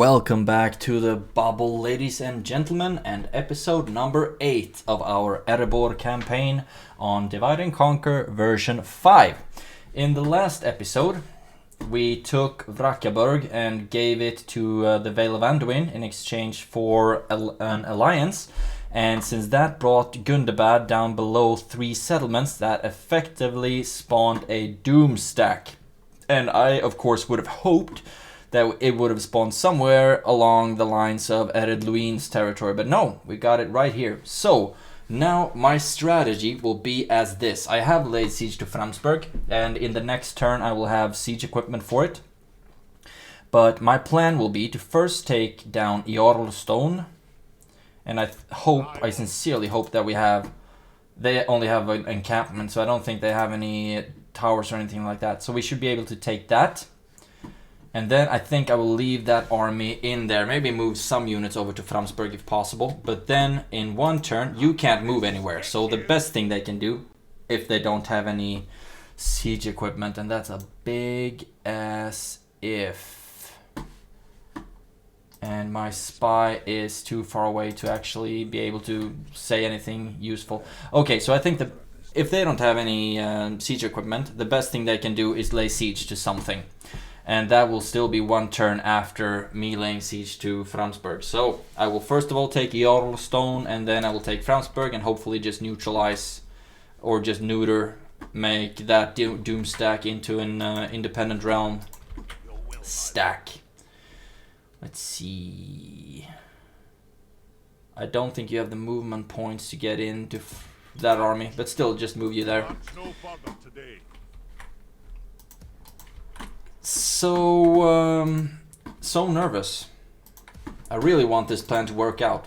Welcome back to the bubble, ladies and gentlemen, and episode number 8 of our Erebor campaign on Divide and Conquer version 5. In the last episode, we took Vrakaburg and gave it to the Vale of Anduin in exchange for an alliance. And since that brought Gundabad down below 3 settlements, that effectively spawned a doom stack. And I, of course, would have hoped that it would have spawned somewhere along the lines of Ered Luin's territory. But no, we got it right here. So, now my strategy will be as this. I have laid siege to Framsburg, and in the next turn I will have siege equipment for it. But my plan will be to first take down Jarlstone. And I sincerely hope that they only have an encampment, so I don't think they have any towers or anything like that. So we should be able to take that. And then I think I will leave that army in there. Maybe move some units over to Framsburg if possible. But then in one turn, you can't move anywhere. So the best thing they can do, if they don't have any siege equipment, and that's a big ass if. And my spy is too far away to actually be able to say anything useful. Okay, so I think that if they don't have any siege equipment, the best thing they can do is lay siege to something. And that will still be one turn after me laying siege to Framsburg. So I will first of all take Jarlstone, and then I will take Framsburg and hopefully just neutralize or just neuter, make that doom stack into an independent realm stack. Let's see. I don't think you have the movement points to get into that army, but still just move you there. So nervous. I really want this plan to work out.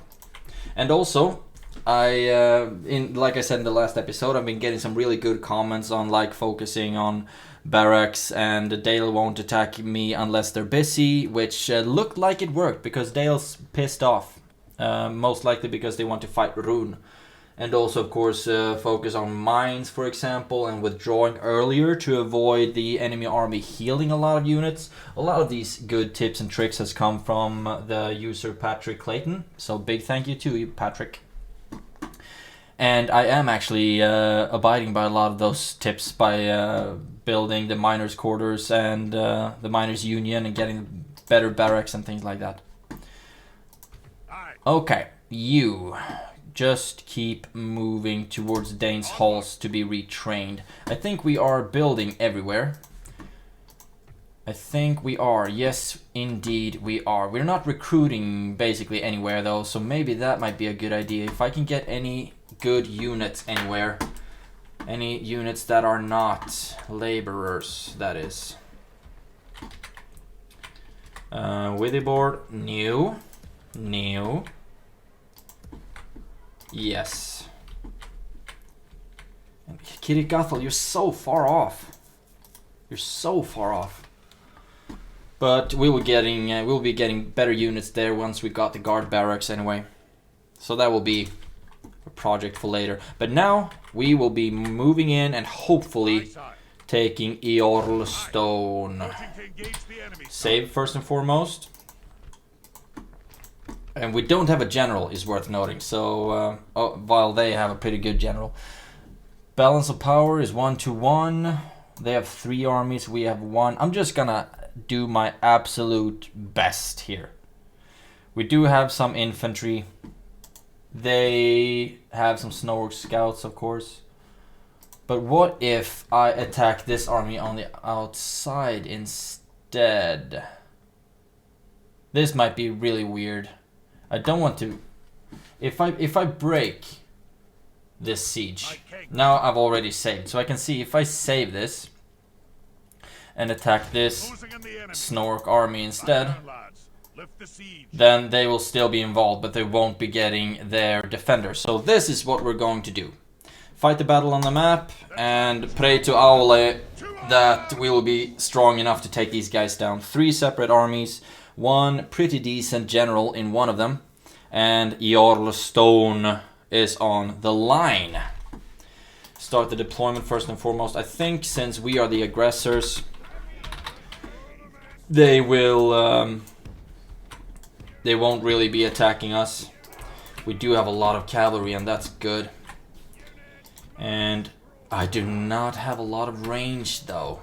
And also, like I said in the last episode, I've been getting some really good comments on focusing on barracks, and Dale won't attack me unless they're busy, which looked like it worked because Dale's pissed off. Most likely because they want to fight Rune. And also, of course, focus on mines, for example, and withdrawing earlier to avoid the enemy army healing a lot of units. A lot of these good tips and tricks has come from the user Patrick Clayton. So big thank you to you, Patrick. And I am actually abiding by a lot of those tips by building the miners' quarters and the miners' union and getting better barracks and things like that. Okay, you just keep moving towards Dane's halls to be retrained. I think we are building everywhere. I think we are. Yes, indeed we are. We're not recruiting basically anywhere though, so maybe that might be a good idea. If I can get any good units anywhere. Any units that are not laborers, that is. Erebor, new. Yes. And Kirikathal, you're so far off. You're so far off. But we'll be getting better units there once we got the guard barracks anyway. So that will be a project for later. But now we will be moving in and hopefully taking Jarlstone. Save first and foremost. And we don't have a general, is worth noting. So, while they have a pretty good general. Balance of power is 1-1. They have 3 armies, we have 1. I'm just gonna do my absolute best here. We do have some infantry. They have some Snow scouts, of course. But what if I attack this army on the outside instead? This might be really weird. I don't want to. If I break this siege, now I've already saved, so I can see if I save this and attack this Snork army instead, then they will still be involved, but they won't be getting their defender. So this is what we're going to do: fight the battle on the map and pray to Aule that we will be strong enough to take these guys down. 3 separate armies. One pretty decent general in one of them, and Jarlstone is on the line. Start the deployment first and foremost. I think since we are the aggressors, they will they won't really be attacking us. We do have a lot of cavalry, and that's good. And I do not have a lot of range, though.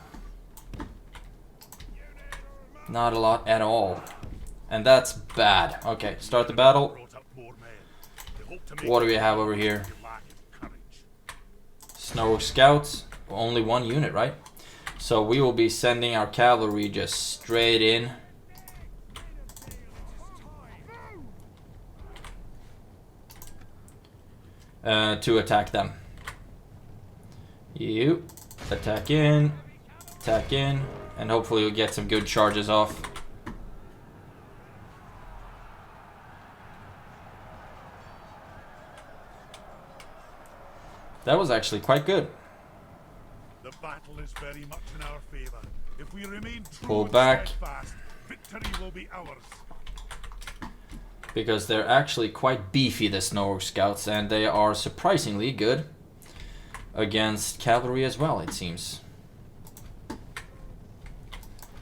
Not a lot at all. And that's bad. Okay, start the battle. What do we have over here? Snow Scouts. Only one unit, right? So we will be sending our cavalry just straight in. To attack them. You attack in, and hopefully we'll get some good charges off. That was actually quite good. The battle is very much in our favor. If we remain true Pull and back. steadfast, victory will be ours. Because they're actually quite beefy, the Snow Scouts, and they are surprisingly good against cavalry as well, it seems.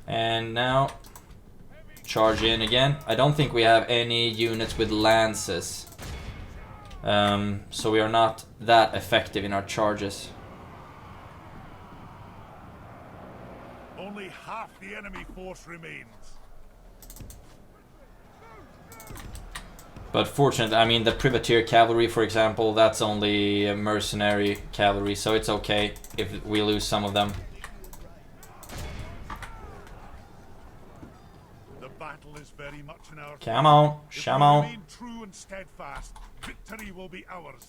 And now, charge in again. I don't think we have any units with lances. So we are not that effective in our charges. Only half the enemy force remains. But fortunately, I mean, the privateer cavalry, for example, that's only mercenary cavalry, so it's okay if we lose some of them. The battle is very much in our Come on, If come we on. remain true and steadfast, victory will be ours.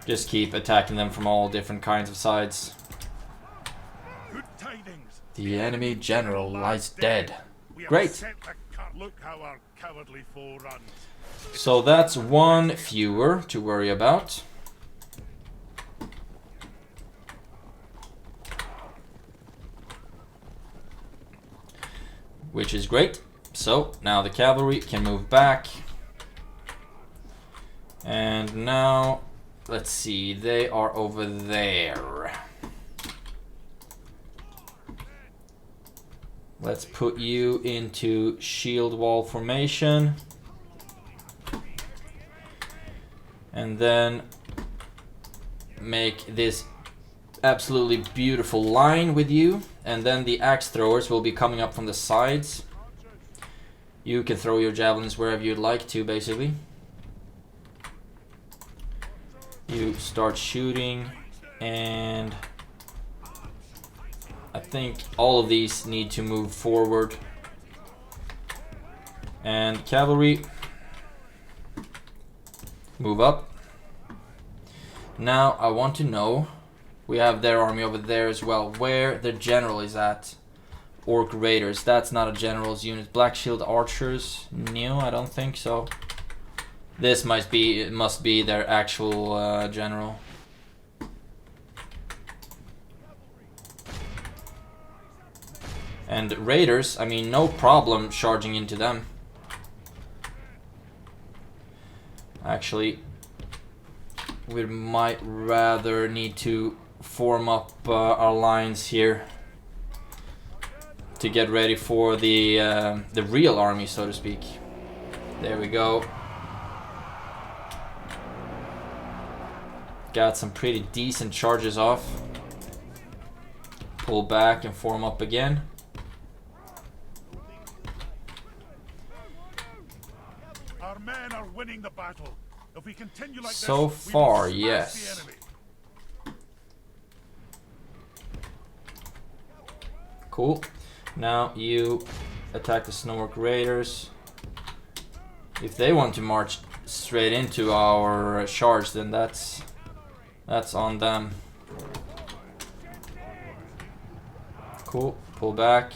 Just keep attacking them from all different kinds of sides. Good tidings. The enemy general lies dead. We have Great. set the Look how our cowardly foe runs. So that's one fewer to worry about. Which is great. So now the cavalry can move back. And now, let's see, they are over there. Let's put you into shield wall formation. And then make this absolutely beautiful line with you. And then the axe throwers will be coming up from the sides. You can throw your javelins wherever you'd like to, basically. You start shooting, and I think all of these need to move forward. And cavalry, move up. Now I want to know, we have their army over there as well, where the general is at. Orc raiders, that's not a general's unit. Black shield archers, no, I don't think so. This must be their actual general. And raiders, I mean, no problem charging into them. Actually, we might rather need to form up our lines here to get ready for the real army, so to speak. There we go. Got some pretty decent charges off. Pull back and form up again. Our men are winning the battle. If we continue like So this, far, we will smash yes. the enemy. Cool. Now you attack the Snowwork Raiders. If they want to march straight into our charge, then that's on them. Cool. Pull back.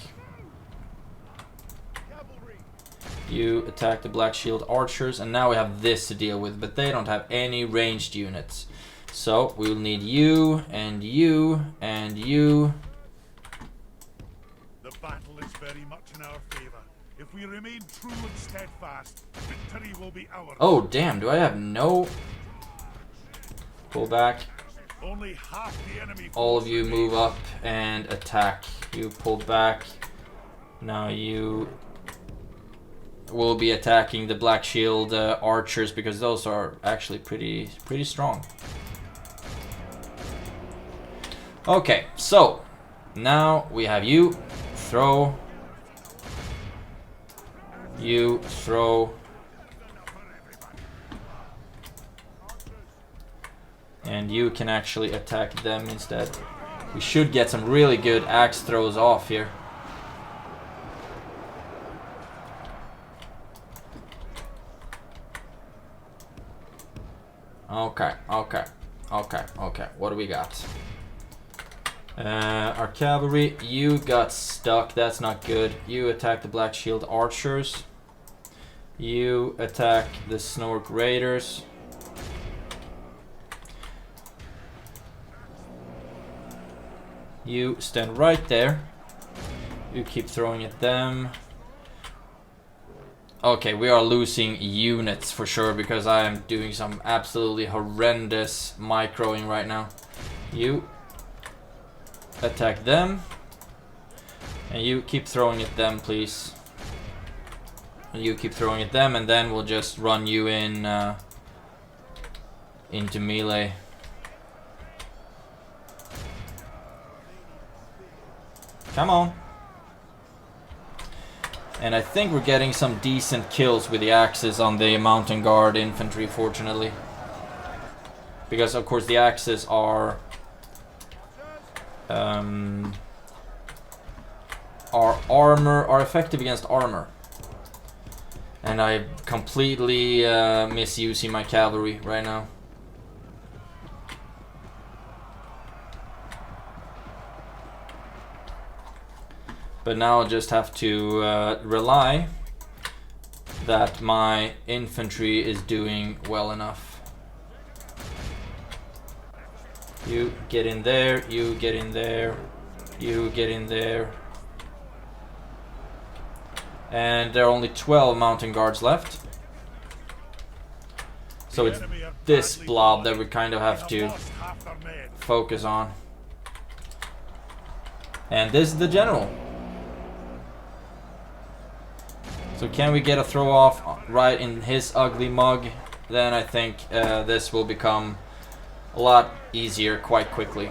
You attack the Black Shield Archers, and now we have this to deal with, but they don't have any ranged units. So we will need you, and you, and you. The battle is very much in our favor. If we remain true and steadfast, victory will be ours. Oh, damn, do I have no... Pull back. Only half the enemy All of force you remains. move up and attack. You pull back. Now you will be attacking the Black Shield archers because those are actually pretty strong. Okay, so now we have you throw, you throw, and you can actually attack them instead. We should get some really good axe throws off here. Okay. What do we got? Our cavalry, you got stuck. That's not good. You attack the Black Shield archers. You attack the Snork raiders. You stand right there. You keep throwing at them. Okay, we are losing units for sure because I am doing some absolutely horrendous microing right now. You attack them. And you keep throwing at them, please. And you keep throwing at them, and then we'll just run you in into melee. Come on. And I think we're getting some decent kills with the axes on the mountain guard infantry, fortunately. Because of course the axes are effective against armor. And I'm completely misusing my cavalry right now. But now I'll just have to rely that my infantry is doing well enough. You get in there, you get in there, you get in there. And there are only 12 mountain guards left. So it's this blob that we kind of have to focus on. And this is the general. So can we get a throw off right in his ugly mug? Then I think this will become a lot easier quite quickly.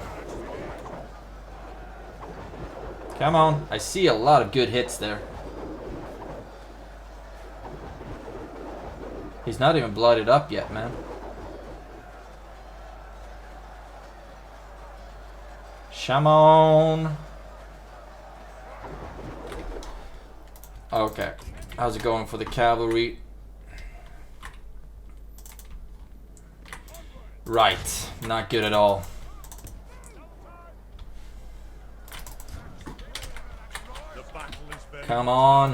Come on, I see a lot of good hits there. He's not even blooded up yet, man. Shamon. Okay. How's it going for the cavalry? Right, not good at all. Come on.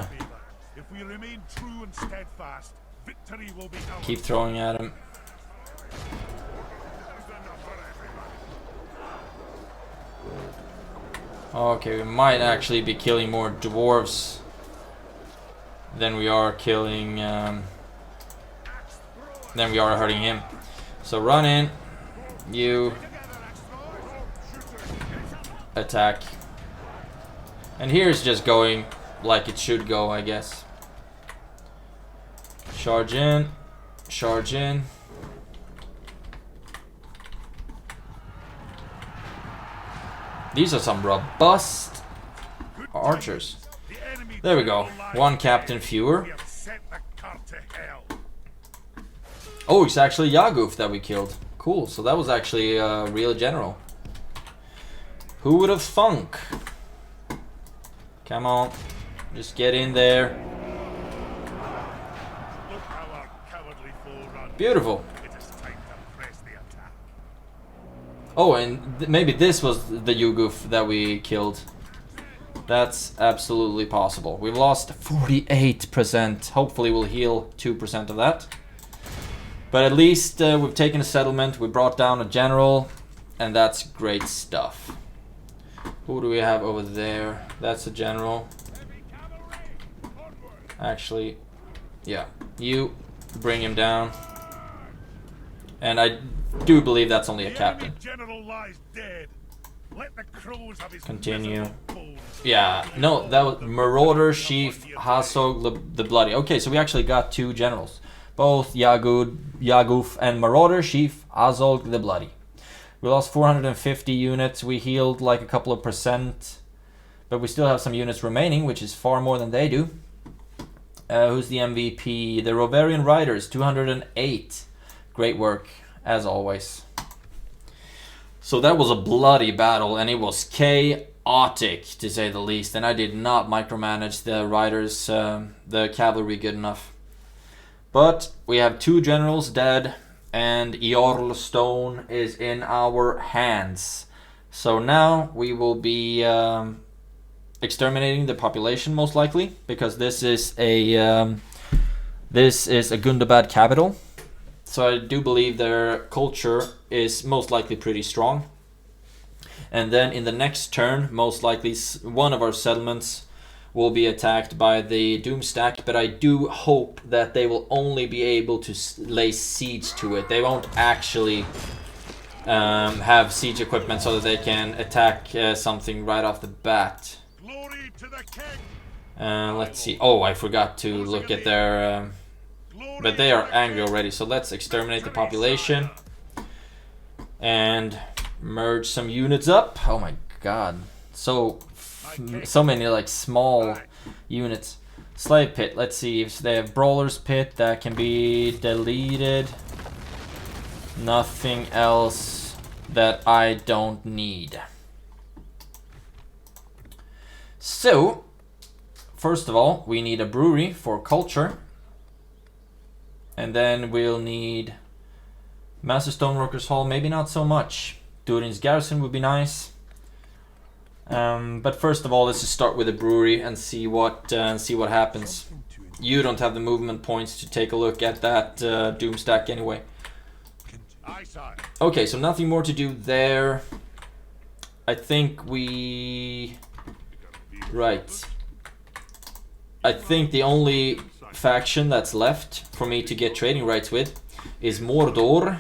If we remain true and steadfast, victory will be ours. Keep throwing at him. Okay, we might actually be killing more dwarves than we are killing, than we are hurting him. So run in, you attack. And here's just going like it should go, I guess. Charge in, charge in. These are some robust archers. There we go. One captain fewer. Oh, it's actually Yaguf that we killed. Cool, so that was actually a real general. Who would have thunk? Come on, just get in there. Beautiful. Oh, and maybe this was the Yuguf that we killed. That's absolutely possible. We've lost 48%. Hopefully we'll heal 2% of that. But at least we've taken a settlement, we brought down a general, and that's great stuff. Who do we have over there? That's a general. Actually, yeah, you bring him down. And I do believe that's only a captain. General lies dead. Let the crows have his Continue. miserable bones. Yeah, no, that was Marauder, Chief, Hasog the Bloody. Okay, so we actually got 2 generals. Both Yaguf and Marauder, Chief, Azog the Bloody. We lost 450 units, we healed like a couple of percent. But we still have some units remaining, which is far more than they do. Who's the MVP? The Roverian Riders, 208. Great work, as always. So that was a bloody battle, and it was chaotic, to say the least. And I did not micromanage the riders, the cavalry good enough. But we have 2 generals dead, and Eorl Stone is in our hands. So now we will be exterminating the population, most likely, because this is a Gundabad capital. So I do believe their culture is most likely pretty strong. And then in the next turn, most likely one of our settlements will be attacked by the Doomstack, but I do hope that they will only be able to lay siege to it. They won't actually have siege equipment so that they can attack something right off the bat. Glory to the king. Let's see. Oh, I forgot to look at their... but they are angry already, so let's exterminate the population. And merge some units up. Oh my god. So many like small units. Slave pit. Let's see if they have brawler's pit that can be deleted. Nothing else that I don't need. So, first of all, we need a brewery for culture. And then we'll need Master Stoneworkers Hall, maybe not so much. Durin's Garrison would be nice. But first of all, let's just start with a brewery and see what happens. You don't have the movement points to take a look at that Doomstack anyway. Okay, so nothing more to do there. I think we... Right. I think the only faction that's left for me to get trading rights with is Mordor.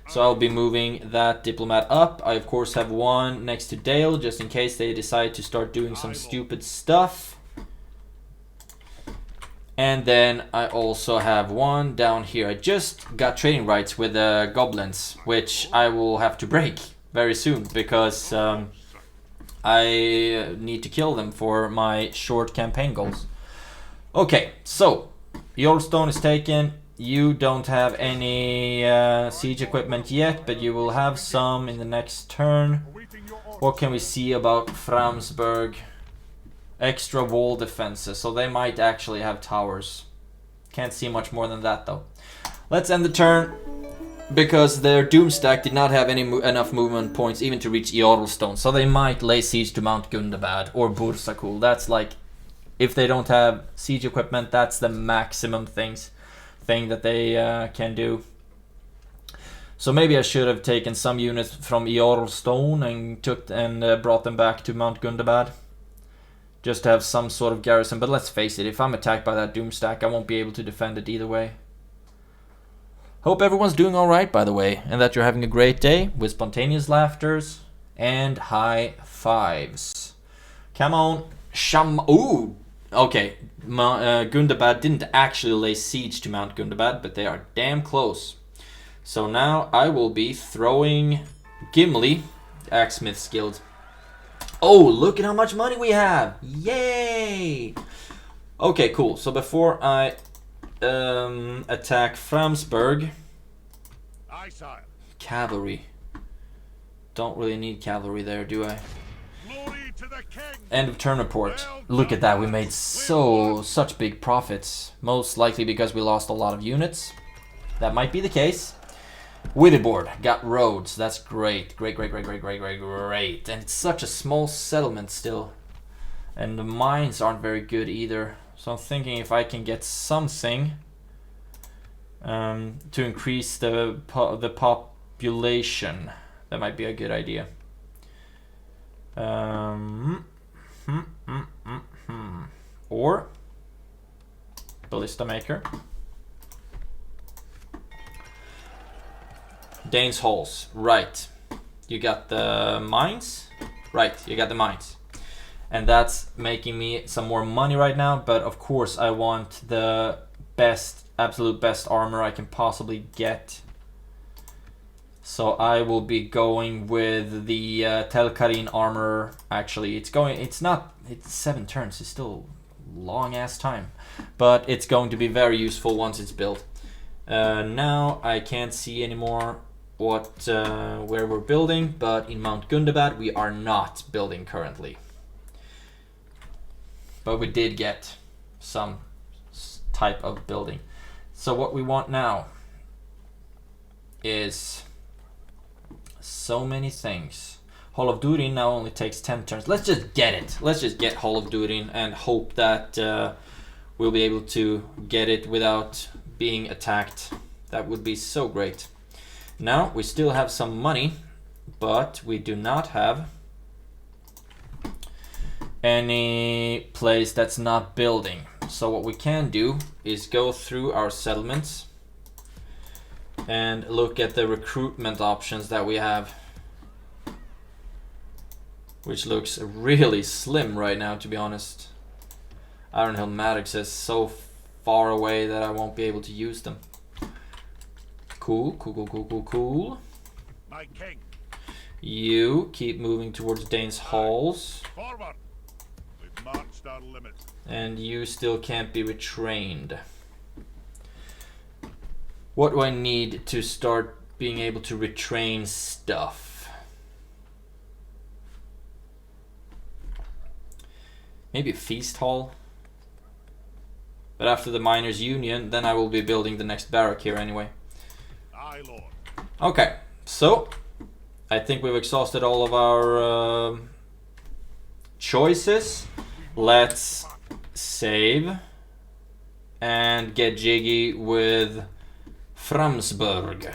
So I'll be moving that diplomat up. I of course have one next to Dale, just in case they decide to start doing some stupid stuff. And then I also have one down here. I just got trading rights with the goblins, which I will have to break very soon, because I need to kill them for my short campaign goals. Okay, so Yorlstone is taken. You don't have any siege equipment yet, but you will have some in the next turn. What can we see about Framsburg? Extra wall defenses, so they might actually have towers. Can't see much more than that though. Let's end the turn, because their Doomstack did not have enough movement points even to reach Eorlstone, so they might lay siege to Mount Gundabad or Bursakul. That's like, if they don't have siege equipment, that's the maximum thing that they can do. So maybe I should have taken some units from Eorlstone and brought them back to Mount Gundabad, just to have some sort of garrison. But let's face it, if I'm attacked by that Doomstack, I won't be able to defend it either way. Hope everyone's doing alright, by the way, and that you're having a great day with spontaneous laughters and high fives. Come on, ooh! Okay, Gundabad didn't actually lay siege to Mount Gundabad, but they are damn close. So now I will be throwing Gimli, Axesmith's Guild. Oh, look at how much money we have! Yay! Okay, cool. So before I attack Framsburg, cavalry. Don't really need cavalry there, do I? End of turn report. Look at that, we made such big profits. Most likely because we lost a lot of units. That might be the case. Erebor got roads. That's great. Great. And it's such a small settlement still. And the mines aren't very good either. So I'm thinking if I can get something to increase the population, that might be a good idea. Or Ballista Maker. Dane's Halls, right. You got the mines? Right, you got the mines. And that's making me some more money right now, but of course I want the best, absolute best armor I can possibly get. So I will be going with the Telkarin armor. Actually, it's 7 turns, it's still a long ass time. But it's going to be very useful once it's built. Now I can't see anymore where we're building, but in Mount Gundabad we are not building currently. But we did get some type of building. So what we want now is so many things. Hall of Durin now only takes 10 turns. Let's just get it. Let's just get Hall of Durin and hope that we'll be able to get it without being attacked. That would be so great. Now we still have some money, but we do not have any place that's not building. So what we can do is go through our settlements and look at the recruitment options that we have, which looks really slim right now, to be honest. Ironhill Maddox is so far away that I won't be able to use them. Cool. My king. You keep moving towards Dane's halls. Forward. We've marched our limit. And you still can't be retrained. What do I need to start being able to retrain stuff? Maybe a feast hall? But after the miners' union, then I will be building the next barrack here anyway. Aye, Lord. Okay, so I think we've exhausted all of our choices. Let's save and get jiggy with Framsburg.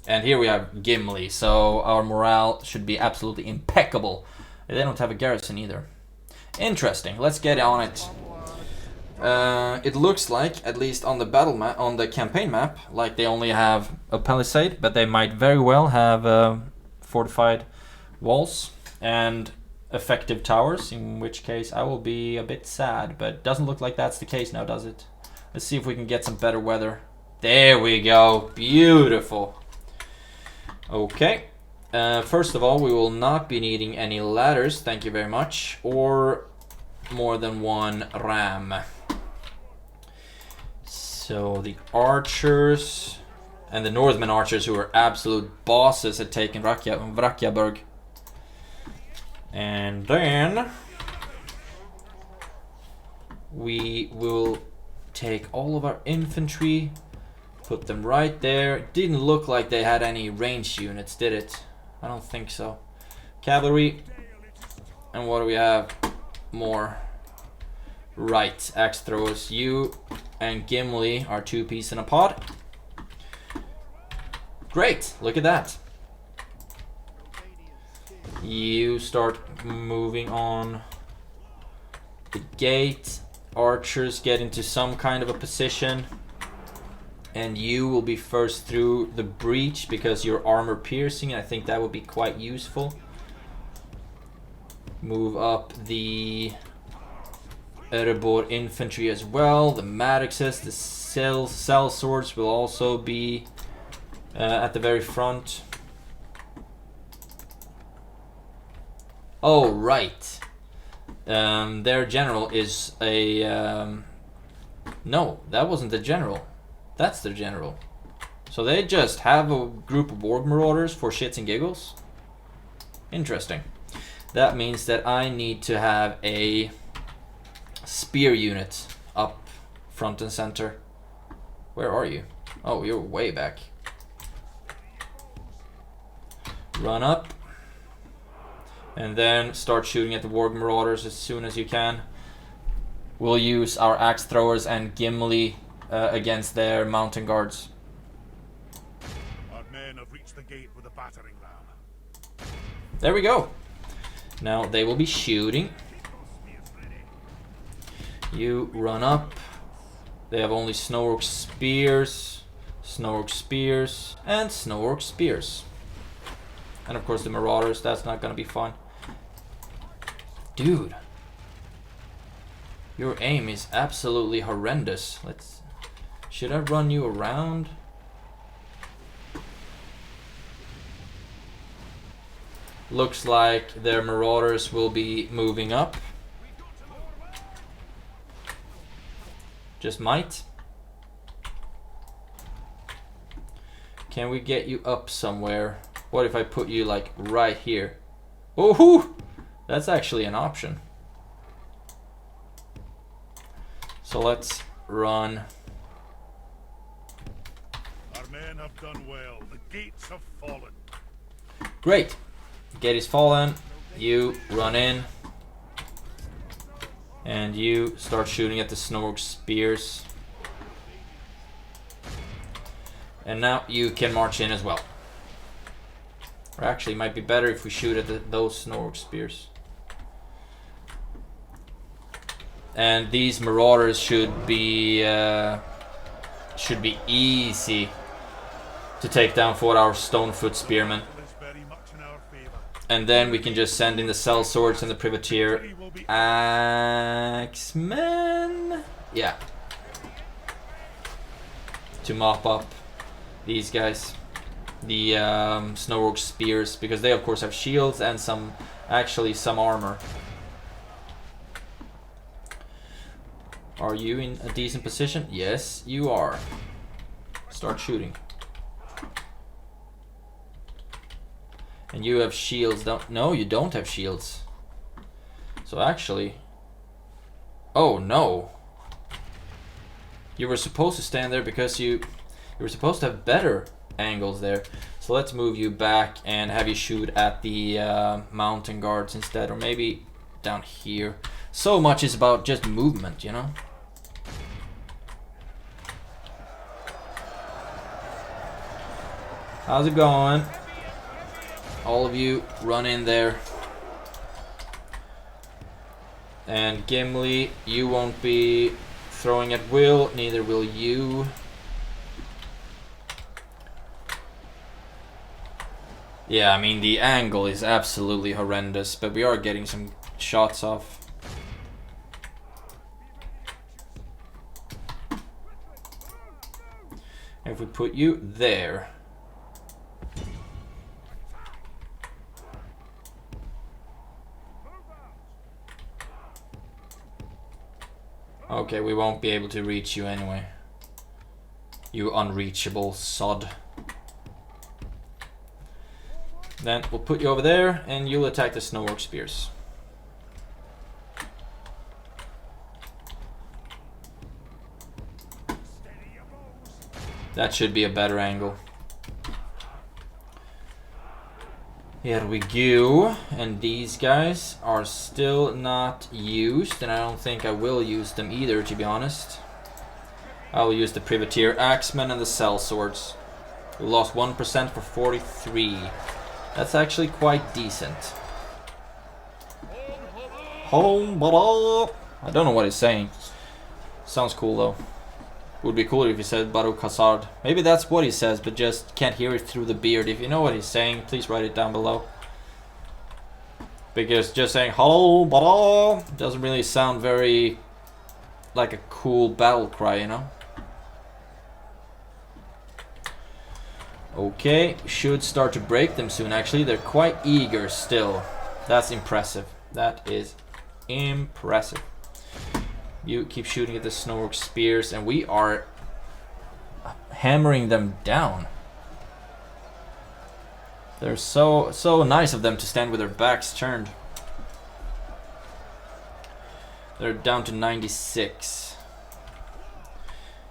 And here we have Gimli, so our morale should be absolutely impeccable. They don't have a garrison either. Interesting, let's get on it. It looks like, at least on the battle map, on the campaign map, like they only have a palisade, but they might very well have fortified walls and effective towers, in which case I will be a bit sad, but it doesn't look like that's the case now, does it? Let's see if we can get some better weather. There we go, beautiful. Okay, first of all, we will not be needing any ladders, thank you very much, or more than one ram. So the archers and the Northern archers, who are absolute bosses at taking Vrakiaburg. And then we will take all of our infantry, put them right there. It didn't look like they had any range units, did it? I don't think so. Cavalry. And what do we have? More. Right, axe throwers. You and Gimli are 2 peas in a pod. Great, look at that. You start moving on the gate. Archers get into some kind of a position. And you will be first through the breach because you're armor piercing. I think that would be quite useful. Move up the Erebor infantry as well. The Maddoxes, the cell swords will also be at the very front. Oh, right. Their general is a... no, that wasn't the general. That's their general. So they just have a group of orc marauders for shits and giggles? Interesting. That means that I need to have a spear unit up front and center. Where are you? Oh, you're way back. Run up. And then start shooting at the warg marauders as soon as you can. We'll use our axe throwers and Gimli against their mountain guards. Our men have reached the gate with a battering ram. There we go. Now they will be shooting. You run up. They have only snow orc spears, and snow orc spears. And of course the Marauders, that's not gonna be fun. Dude. Your aim is absolutely horrendous. Should I run you around? Looks like their Marauders will be moving up. Just might. Can we get you up somewhere? What if I put you like right here? Oh, that's actually an option. So let's run. Our men have done well. The gates have fallen. Great. Gate is fallen. You run in. And you start shooting at the Snorg spears. And now you can march in as well. Or actually, it might be better if we shoot at those Snorg spears. And these Marauders should be easy to take down for our Stonefoot Spearmen. And then we can just send in the Cell Swords and the Privateer Axemen. Yeah. To mop up these guys. The Snorg Spears. Because they of course have shields and some armor. Are you in a decent position? Yes, you are. Start shooting. And you have shields. No, you don't have shields. So actually... Oh, no. You were supposed to stand there because you were supposed to have better angles there. So let's move you back and have you shoot at the mountain guards instead. Or maybe down here. So much is about just movement, you know? How's it going? All of you run in there. And Gimli, you won't be throwing at will, neither will you. Yeah, I mean the angle is absolutely horrendous, but we are getting some shots off. If we put you there. Okay, we won't be able to reach you anyway. You unreachable sod. Then we'll put you over there and you'll attack the Snorg spears. That should be a better angle. Here we go. And these guys are still not used, and I don't think I will use them either, to be honest. I will use the Privateer Axemen and the Cell Swords. We lost 1% for 43. That's actually quite decent. I don't know what he's saying. Sounds cool though. Would be cooler if he said Baruch Hazard. Maybe that's what he says, but just can't hear it through the beard. If you know what he's saying, please write it down below. Because just saying hello, blah, doesn't really sound very like a cool battle cry, you know? Okay, should start to break them soon actually. They're quite eager still. That's impressive. That is impressive. You keep shooting at the Snorg spears and we are hammering them down. They're so nice of them to stand with their backs turned. They're down to 96.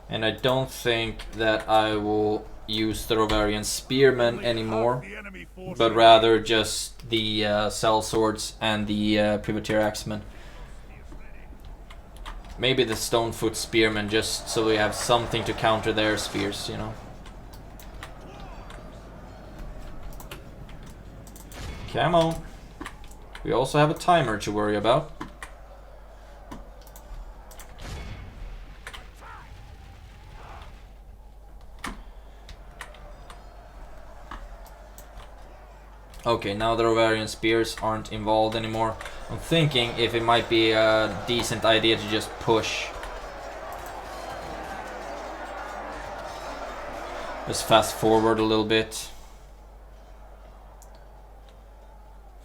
And I don't think that I will use Thorovarian Spearmen anymore, but rather just the Cell Swords and the Privateer Axemen. Maybe the Stonefoot Spearmen, just so we have something to counter their spears, you know. Come on. We also have a timer to worry about. Okay, now the Rovarian spears aren't involved anymore. I'm thinking if it might be a decent idea to just push. Just fast forward a little bit.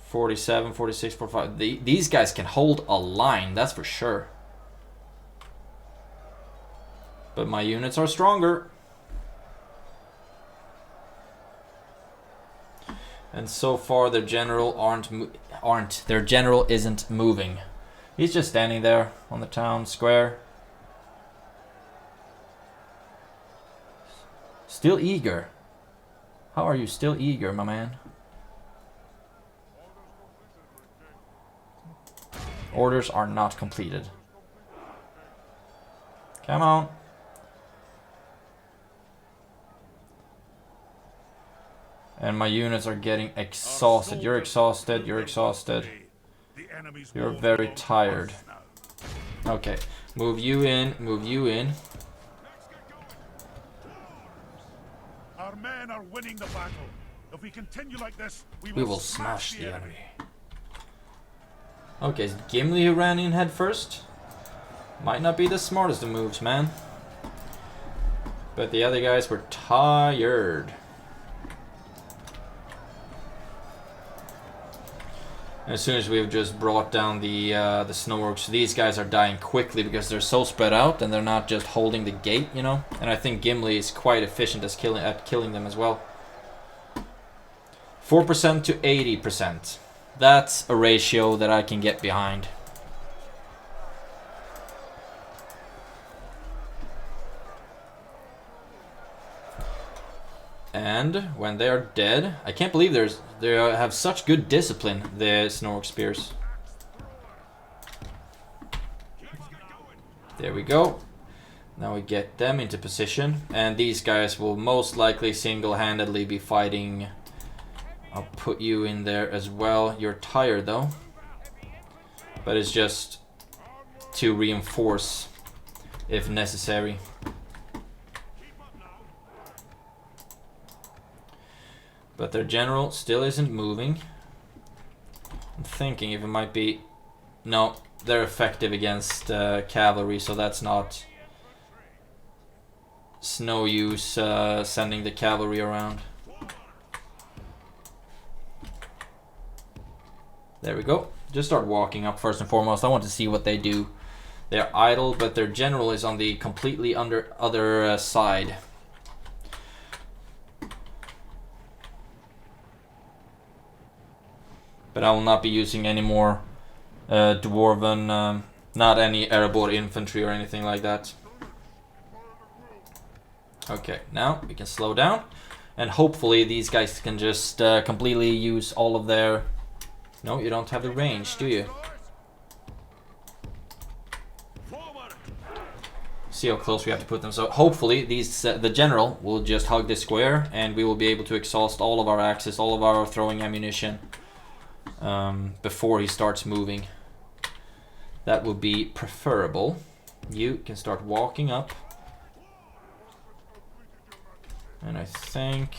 47, 46, 45. These guys can hold a line, that's for sure. But my units are stronger. And so far their general their general isn't moving. He's just standing there on the town square. Still eager. How are you still eager, my man? Orders are not completed. Come on. And my units are getting exhausted. You're exhausted, you're exhausted. You're very tired. Okay, move you in, move you in. Our men are winning the battle. If we continue like this, we will smash the enemy. Okay, is Gimli who ran in head first? Might not be the smartest of moves, man. But the other guys were tired. As soon as we've just brought down the snow orcs, these guys are dying quickly because they're so spread out and they're not just holding the gate, you know. And I think Gimli is quite efficient at killing them as well. 4% to 80%. That's a ratio that I can get behind. And when they are dead, I can't believe they have such good discipline, the Snork Spears. There we go. Now we get them into position, and these guys will most likely single-handedly be fighting. I'll put you in there as well. You're tired though, but it's just to reinforce if necessary. But their general still isn't moving. I'm thinking if it might be... No, they're effective against cavalry, so that's not... It's no use sending the cavalry around. There we go. Just start walking up first and foremost. I want to see what they do. They're idle, but their general is on the completely other side. But I will not be using any more Dwarven, not any Erebor infantry or anything like that. Okay, now we can slow down. And hopefully these guys can just completely use all of their... No, you don't have the range, do you? See how close we have to put them. So hopefully these the general will just hug this square and we will be able to exhaust all of our axes, all of our throwing ammunition. Before he starts moving. That would be preferable. You can start walking up. And I think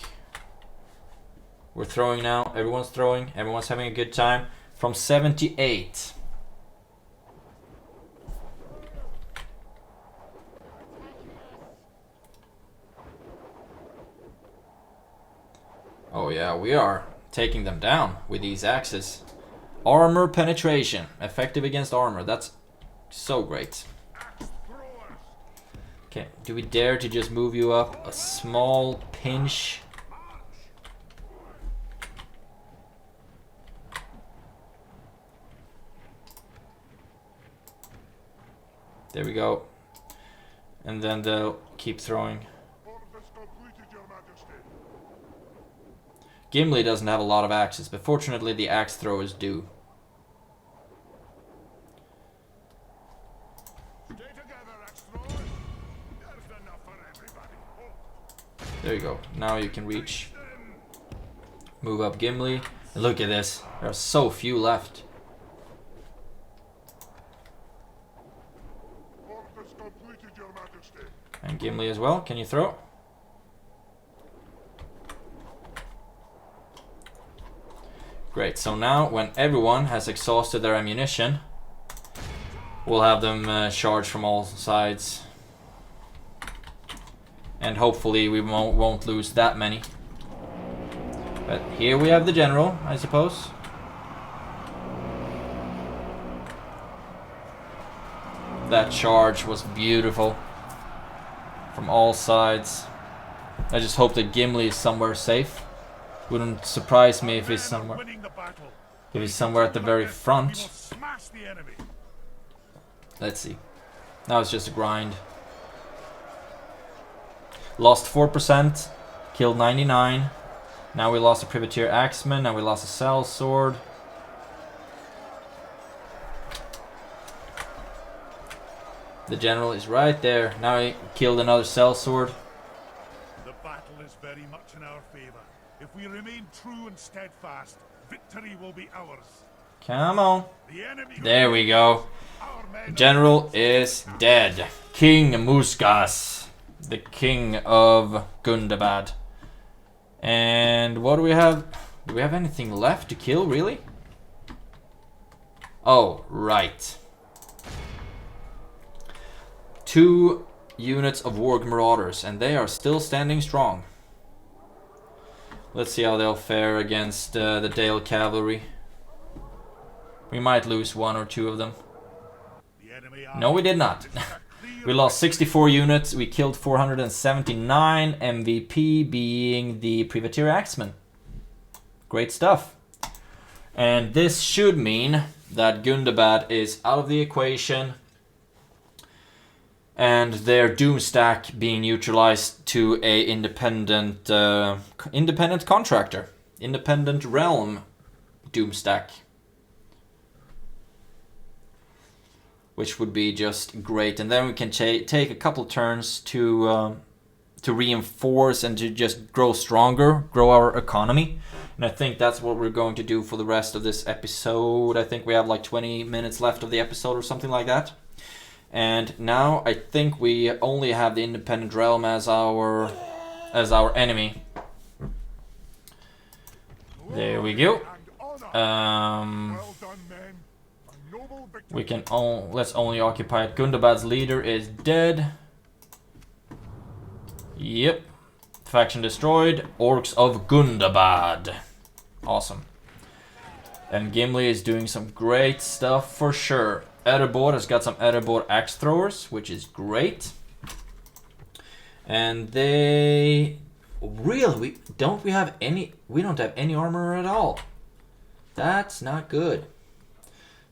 we're throwing now. Everyone's throwing. Everyone's having a good time. From 78. Oh yeah, we are taking them down with these axes. Armor penetration. Effective against armor. That's so great. Okay, do we dare to just move you up a small pinch? There we go. And then they'll keep throwing. Gimli doesn't have a lot of axes, but fortunately the axe throwers do. There you go. Now you can reach. Move up Gimli. And look at this. There are so few left. And Gimli as well. Can you throw? Great, so now when everyone has exhausted their ammunition, we'll have them charge from all sides. And hopefully we won't lose that many. But here we have the general, I suppose. That charge was beautiful from all sides. I just hope that Gimli is somewhere safe. Wouldn't surprise me if he's somewhere at the very front. Let's see. Now it's just a grind. Lost 4%, killed 99. Now we lost a privateer axeman, now we lost a cell sword. The general is right there. Now he killed another cell sword. The battle is very much in our favor. If we remain true and steadfast, victory will be ours. Come on. There we go. The general is dead. King Muskas, the king of Gundabad. And what do we have? Do we have anything left to kill, really? Oh, right. 2 units of Warg Marauders, and they are still standing strong. Let's see how they'll fare against the Dale Cavalry. We might lose 1 or 2 of them. No, we did not. We lost 64 units, we killed 479, MVP being the Privateer Axeman. Great stuff. And this should mean that Gundabad is out of the equation and their Doom stack being neutralized to a independent contractor. Independent realm Doom stack. Which would be just great, and then we can take a couple turns to reinforce and to just grow stronger, grow our economy, and I think that's what we're going to do for the rest of this episode. I think we have like 20 minutes left of the episode or something like that, and now I think we only have the independent realm as our enemy. There we go. We can let's only occupy it. Gundabad's leader is dead. Yep. Faction destroyed. Orcs of Gundabad. Awesome. And Gimli is doing some great stuff for sure. Erebor has got some Erebor axe throwers, which is great. And they really we don't have any armor at all. That's not good.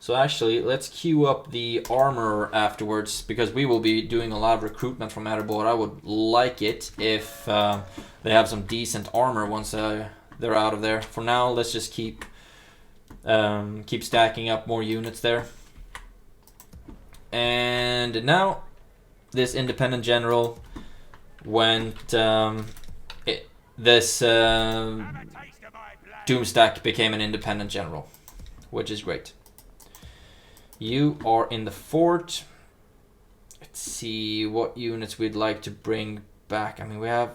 So actually, let's queue up the armor afterwards, because we will be doing a lot of recruitment from Erebor. I would like it if they have some decent armor once they're out of there. For now, let's just keep stacking up more units there. And now, this independent general went... this Doomstack became an independent general, which is great. You are in the fort. Let's see what units we'd like to bring back. I mean, we have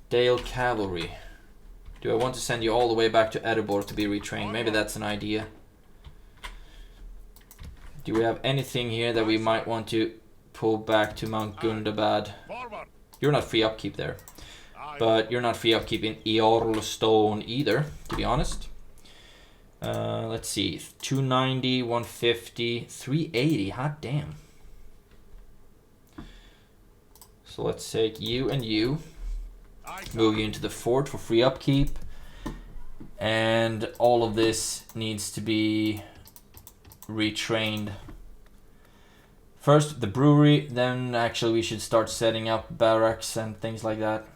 Dale Cavalry. Do I want to send you all the way back to Erebor to be retrained? Maybe that's an idea. Do we have anything here that we might want to pull back to Mount Gundabad? You're not free upkeep there. But you're not free upkeep in Eorlstone either, to be honest. Let's see, 290, 150, 380, hot damn. So let's take you and you, move you into the fort for free upkeep, and all of this needs to be retrained. First the brewery, then actually we should start setting up barracks and things like that.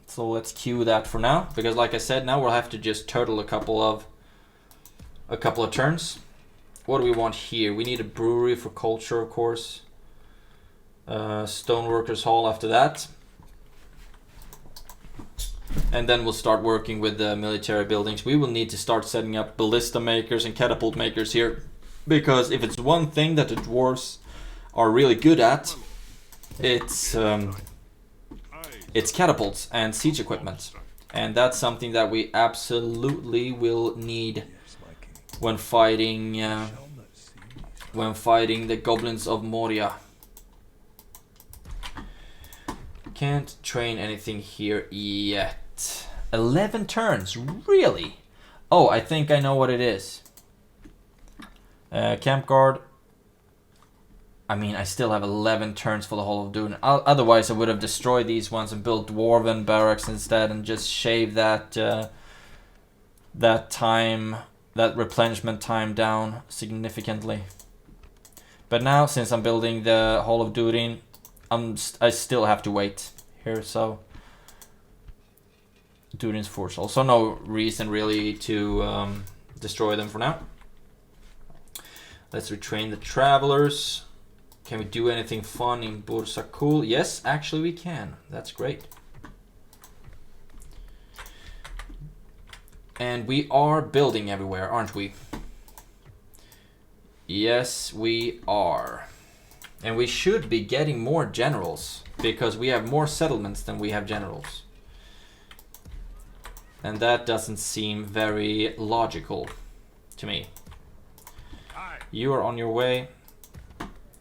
So let's queue that for now, because like I said, now we'll have to just turtle a couple of turns. What do we want here? We need a brewery for culture, of course. Stoneworkers Hall after that. And then we'll start working with the military buildings. We will need to start setting up ballista makers and catapult makers here. Because if it's one thing that the dwarves are really good at, it's catapults and siege equipment. And that's something that we absolutely will need when fighting the Goblins of Moria. Can't train anything here yet. 11 turns, really? Oh, I think I know what it is. Camp guard. I mean, I still have 11 turns for the whole of Dune. Otherwise, I would have destroyed these ones and built Dwarven barracks instead and just shaved that that replenishment time down significantly. But now, since I'm building the Hall of Durin, I still have to wait here, so Durin's Forge. Also, no reason really to destroy them for now. Let's retrain the travelers. Can we do anything fun in Bursakul? Yes, actually we can. That's great. And we are building everywhere, aren't we? Yes, we are. And we should be getting more generals, because we have more settlements than we have generals. And that doesn't seem very logical to me. You are on your way.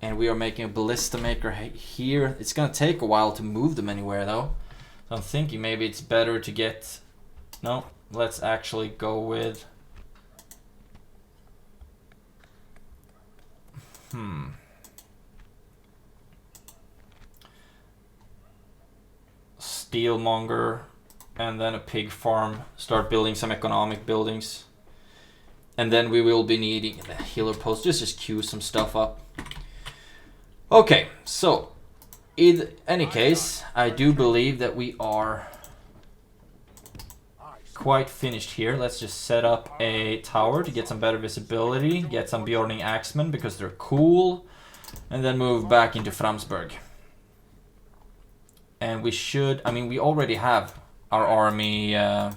And we are making a ballista maker here. It's gonna take a while to move them anywhere though. So I'm thinking maybe it's better to get... No, let's actually go with... Steelmonger and then a pig farm. Start building some economic buildings. And then we will be needing the healer post. Just queue some stuff up. Okay, so in any case, I do believe that we are quite finished here. Let's just set up a tower to get some better visibility, get some Bjorning Axemen because they're cool, and then move back into Framsburg. And we should, I mean, we already have our army, the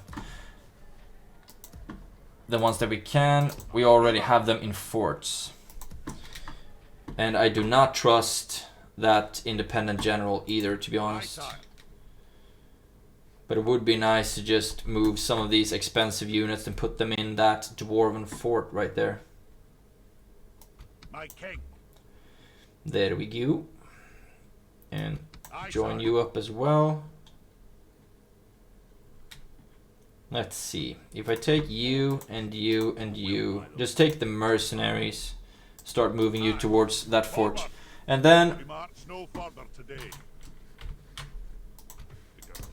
ones that we can, we already have them in forts. And I do not trust that independent general either, to be honest. But it would be nice to just move some of these expensive units and put them in that dwarven fort right there. My king. There we go. And join you up as well. Let's see. If I take you and you and you, just take the mercenaries. Start moving you towards that fort. And then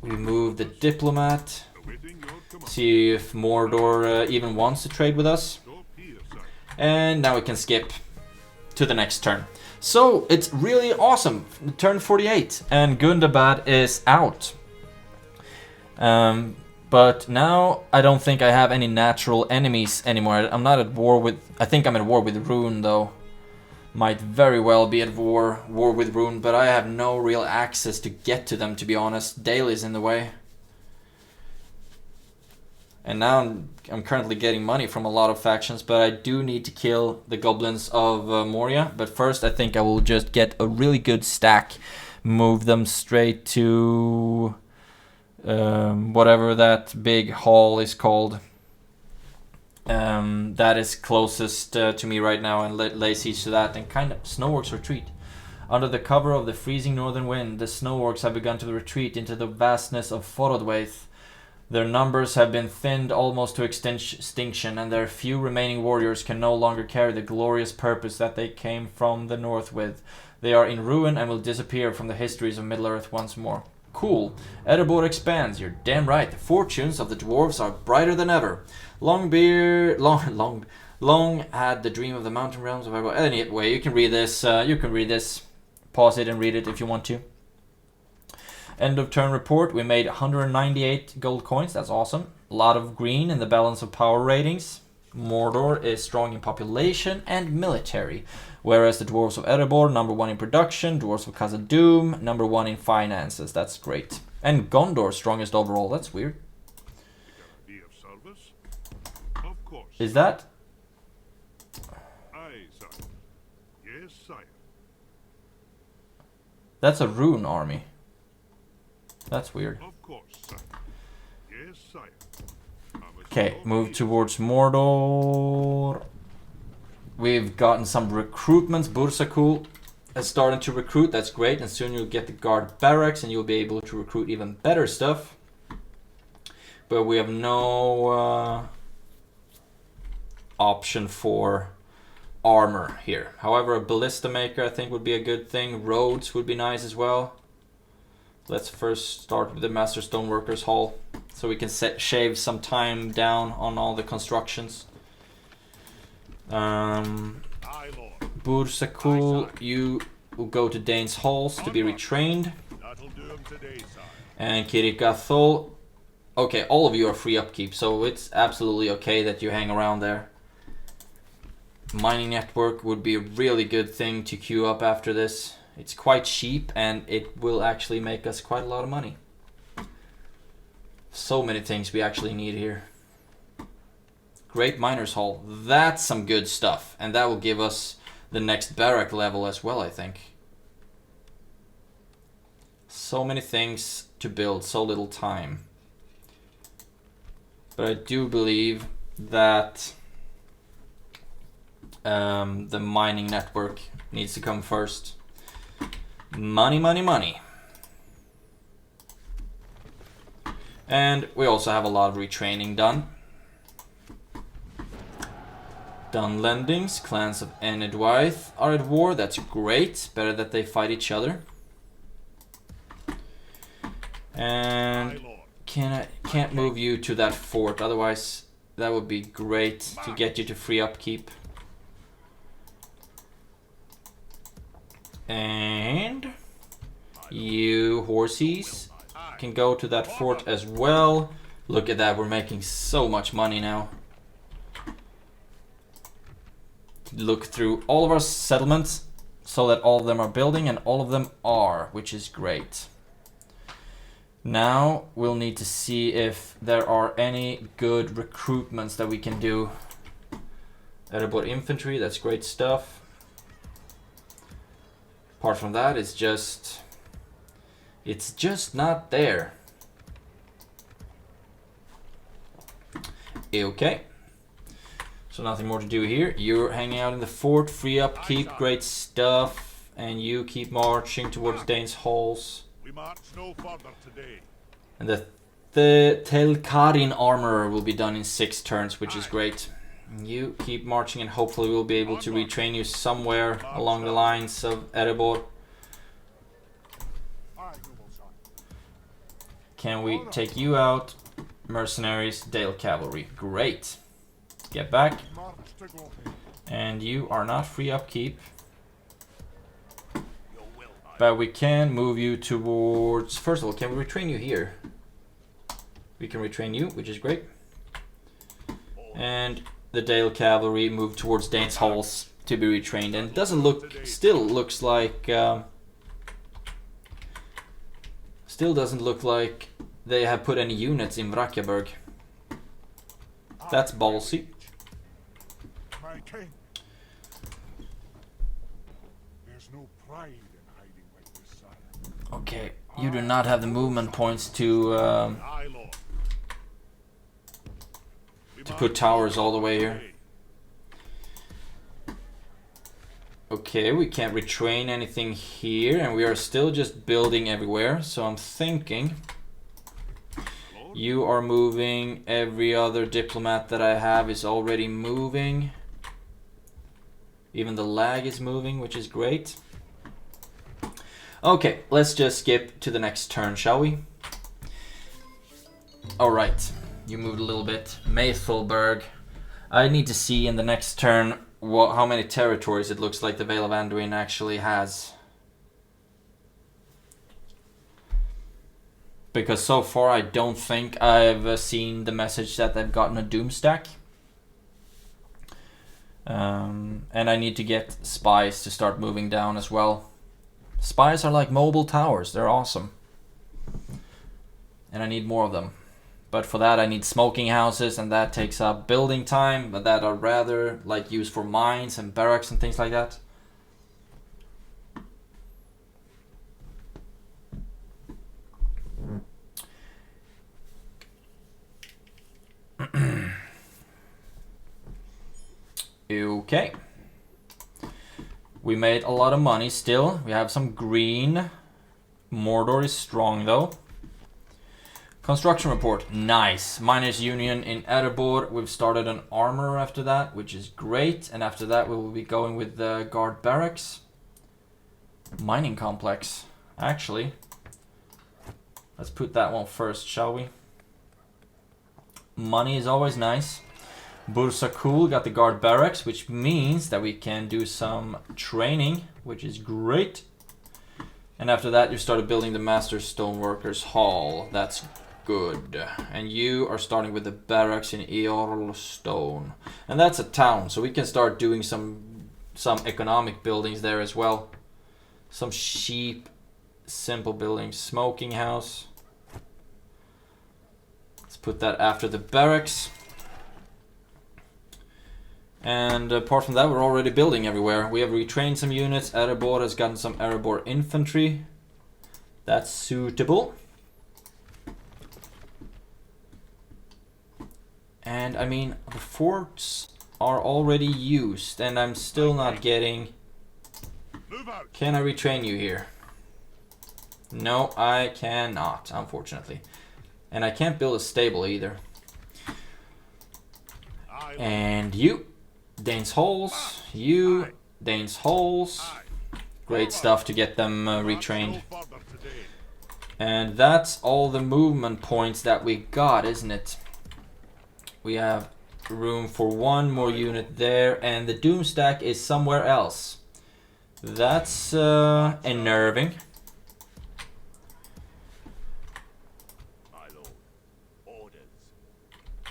we move the diplomat. See if Mordor even wants to trade with us. And now we can skip to the next turn. So it's really awesome. Turn 48 and Gundabad is out. But now I don't think I have any natural enemies anymore. I'm not at war with... I think I'm at war with Rune though. Might very well be at war with Rune, but I have no real access to get to them, to be honest. Dale is in the way. And now I'm currently getting money from a lot of factions, but I do need to kill the Goblins of Moria. But first I think I will just get a really good stack. Move them straight to... whatever that big hall is called. That is closest to me right now, and lay siege to that, and kind of Snow Orcs retreat. Under the cover of the freezing northern wind, the Snow Orcs have begun to retreat into the vastness of Forodwaith. Their numbers have been thinned almost to extinction, and their few remaining warriors can no longer carry the glorious purpose that they came from the north with. They are in ruin and will disappear from the histories of Middle-earth once more. Cool. Erebor expands. You're damn right. The fortunes of the dwarves are brighter than ever. Long had the dream of the mountain realms of Erebor. Anyway, you can read this. Pause it and read it if you want to. End of turn report. We made 198 gold coins. That's awesome. A lot of green in the balance of power ratings. Mordor is strong in population and military, whereas the Dwarves of Erebor, #1 in production, Dwarves of Khazad-dûm, #1 in finances. That's great. And Gondor, strongest overall. That's weird. Be of service? Of course. Is that? Aye, sire. Yes, sire. That's a rune army. That's weird. Of course, sire. Yes, sire. Okay, move towards Mordor. We've gotten some recruitments. Bursakul has started to recruit. That's great. And soon you'll get the guard barracks and you'll be able to recruit even better stuff. But we have no option for armor here. However, a ballista maker I think would be a good thing. Roads would be nice as well. Let's first start with the Master Stoneworkers Hall, so we can shave some time down on all the constructions. Bursakul, you will go to Dane's Halls to be retrained. And Kirikathol, okay, all of you are free upkeep, so it's absolutely okay that you hang around there. Mining network would be a really good thing to queue up after this. It's quite cheap and it will actually make us quite a lot of money. So many things we actually need here. Great Miners Hall. That's some good stuff. And that will give us the next barrack level as well, I think. So many things to build, so little time. But I do believe that the mining network needs to come first. Money, money, money. And we also have a lot of retraining done. Dunlendings, clans of Enedwythe are at war. That's great. Better that they fight each other. And can't move you to that fort. Otherwise, that would be great to get you to free upkeep. And you horsies can go to that fort as well. Look at that, we're making so much money now. Look through all of our settlements so that all of them are building, and all of them are, which is great. Now we'll need to see if there are any good recruitments that we can do. Erebor infantry, that's great stuff. Apart from that, it's just not there. Okay. So nothing more to do here. You're hanging out in the fort, free upkeep, great stuff. And you keep marching towards Dane's Halls. We march no further today. And the Telkarin armor will be done in 6 turns, which is great. You keep marching and hopefully we'll be able to retrain you somewhere along the lines of Erebor. Can we take you out? Mercenaries, Dale Cavalry. Great. Get back. And you are not free upkeep. But we can move you towards... First of all, can we retrain you here? We can retrain you, which is great. And the Dale Cavalry move towards Dane's Halls to be retrained. And it doesn't look... Still looks like... Still doesn't look like they have put any units in Vrakaberg. That's ballsy. My king. There's no pride in hiding like this, sire. Okay, you do not have the movement points to put towers all the way here. Okay, we can't retrain anything here, and we are still just building everywhere. So I'm thinking you are moving. Every other diplomat that I have is already moving. Even the lag is moving, which is great. Okay, let's just skip to the next turn, shall we? Alright, you moved a little bit. Maythelberg. I need to see in the next turn how many territories it looks like the Vale of Anduin actually has. Because so far I don't think I've seen the message that they've gotten a Doom stack. And I need to get spies to start moving down as well. Spies are like mobile towers, they're awesome. And I need more of them. But for that I need smoking houses, and that takes up building time, but that are rather like used for mines and barracks and things like that. Okay. We made a lot of money still. We have some green. Mordor is strong though. Construction report. Nice. Miners Union in Erebor. We've started an armor after that, which is great. And after that we will be going with the guard barracks. Mining complex. Actually. Let's put that one first, shall we? Money is always nice. Bursa Cool got the guard barracks, which means that we can do some training, which is great. And after that you started building the Master Stoneworkers Hall. That's good. And you are starting with the barracks in Eorlstone. And that's a town, so we can start doing some economic buildings there as well. Some cheap, simple buildings. Smoking house. Let's put that after the barracks. And apart from that, we're already building everywhere. We have retrained some units. Erebor has gotten some Erebor infantry. That's suitable. And I mean, the forts are already used, and I'm still not getting... Can I retrain you here? No, I cannot, unfortunately. And I can't build a stable either. And you, Dane's Halls, you, Dane's Halls. Great stuff to get them retrained. And that's all the movement points that we got, isn't it? We have room for one more unit there, and the Doom Stack is somewhere else. That's unnerving.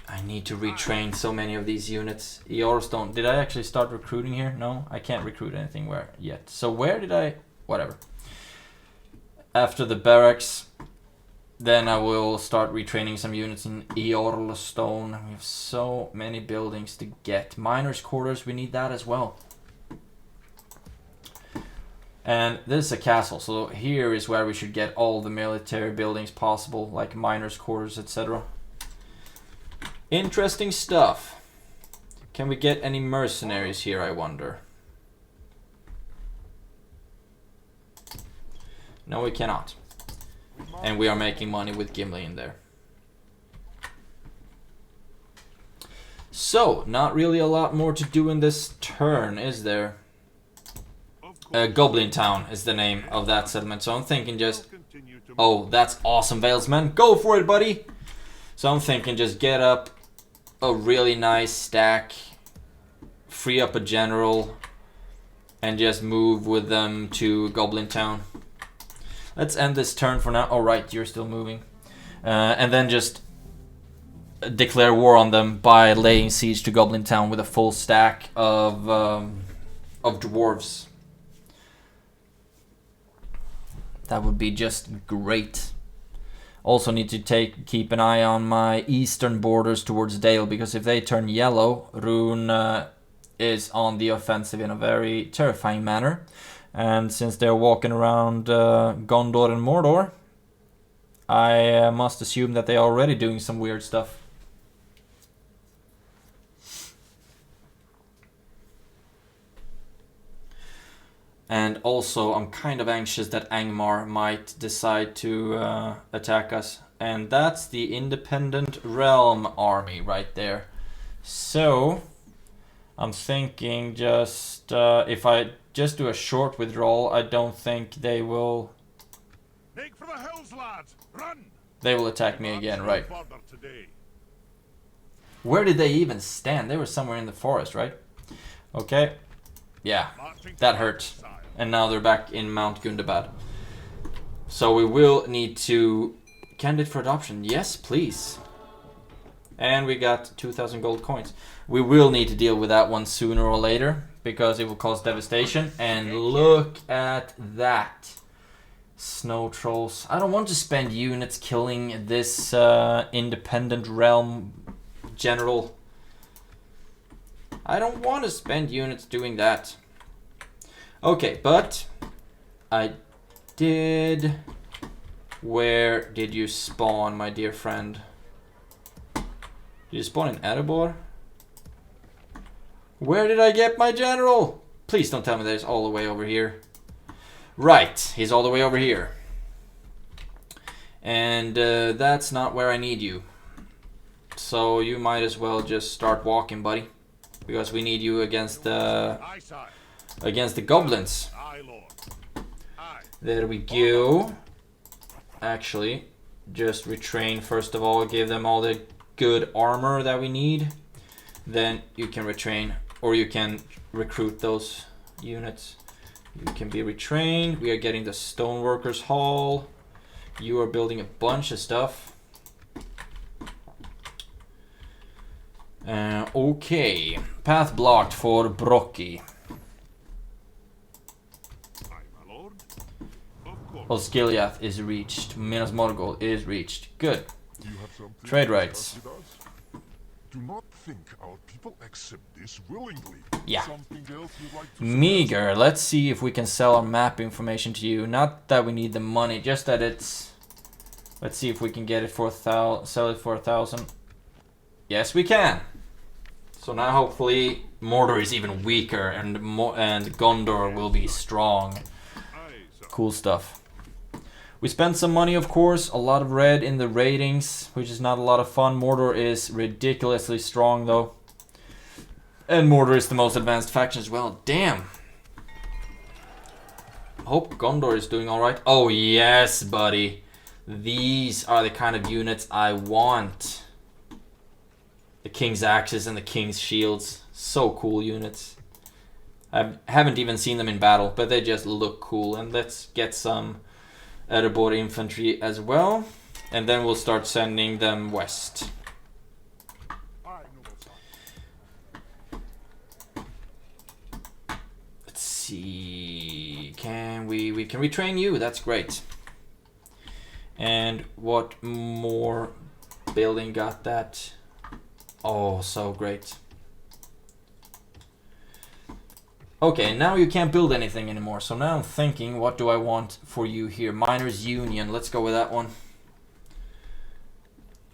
I need to retrain so many of these units. Eorlstone. Did I actually start recruiting here? No, I can't recruit anything where yet. So where did I... Whatever. After the barracks, then I will start retraining some units in Eorlstone. We have so many buildings to get. Miners' quarters, we need that as well. And this is a castle, so here is where we should get all the military buildings possible, like miners' quarters, etc. Interesting stuff. Can we get any mercenaries here, I wonder? No, we cannot. And we are making money with Gimli in there. So, not really a lot more to do in this turn, is there? Goblin Town is the name of that settlement. So I'm thinking just... Oh, that's awesome, Valesman. Go for it, buddy! So I'm thinking just get up a really nice stack, free up a general, and just move with them to Goblin Town. Let's end this turn for now. Oh, right, you're still moving. And then just declare war on them by laying siege to Goblin Town with a full stack of dwarves. That would be just great. Also need to keep an eye on my eastern borders towards Dale, because if they turn yellow, Rune is on the offensive in a very terrifying manner. And since they're walking around Gondor and Mordor, I must assume that they're already doing some weird stuff. And also, I'm kind of anxious that Angmar might decide to attack us. And that's the Independent Realm army right there. So, I'm thinking just... if I just do a short withdrawal, I don't think they will... Make for the hills, lads! Run! They will attack me again, right? Where did they even stand? They were somewhere in the forest, right? Okay. Yeah, that hurt. And now they're back in Mount Gundabad. So we will need to... Candidate for adoption. Yes, please. And we got 2,000 gold coins. We will need to deal with that one sooner or later, because it will cause devastation. And look at that. Snow trolls. I don't want to spend units killing this independent realm general. I don't want to spend units doing that. Okay, but I did... Where did you spawn, my dear friend? Did you spawn in Erebor? Where did I get my general? Please don't tell me that he's all the way over here. Right, he's all the way over here. And that's not where I need you. So you might as well just start walking, buddy. Because we need you against the goblins. There we go. Actually, just retrain first of all. Give them all the good armor that we need. Then you can retrain, or you can recruit those units. You can be retrained. We are getting the Stoneworkers Hall. You are building a bunch of stuff. Okay. Path blocked for Brockie. Osgiliath is reached. Minas Morgul is reached. Good. Trade rights. Do not think our people accept this willingly. Yeah. Something else you'd like to Meager. Let's see if we can sell our map information to you. Not that we need the money, just that it's... Let's see if we can get it for sell it for 1,000. Yes, we can. So now hopefully Mordor is even weaker and Gondor will be strong. Cool stuff. We spent some money, of course, a lot of red in the ratings, which is not a lot of fun. Mordor is ridiculously strong, though. And Mordor is the most advanced faction as well. Damn. Hope Gondor is doing alright. Oh, yes, buddy. These are the kind of units I want. The King's Axes and the King's Shields. So cool units. I haven't even seen them in battle, but they just look cool. And let's get some Erebor infantry as well, and then we'll start sending them west. Let's see, can we can retrain you? That's great. And what more building got that? Oh, so great. Okay, now you can't build anything anymore, so now I'm thinking, what do I want for you here? Miners Union, let's go with that one.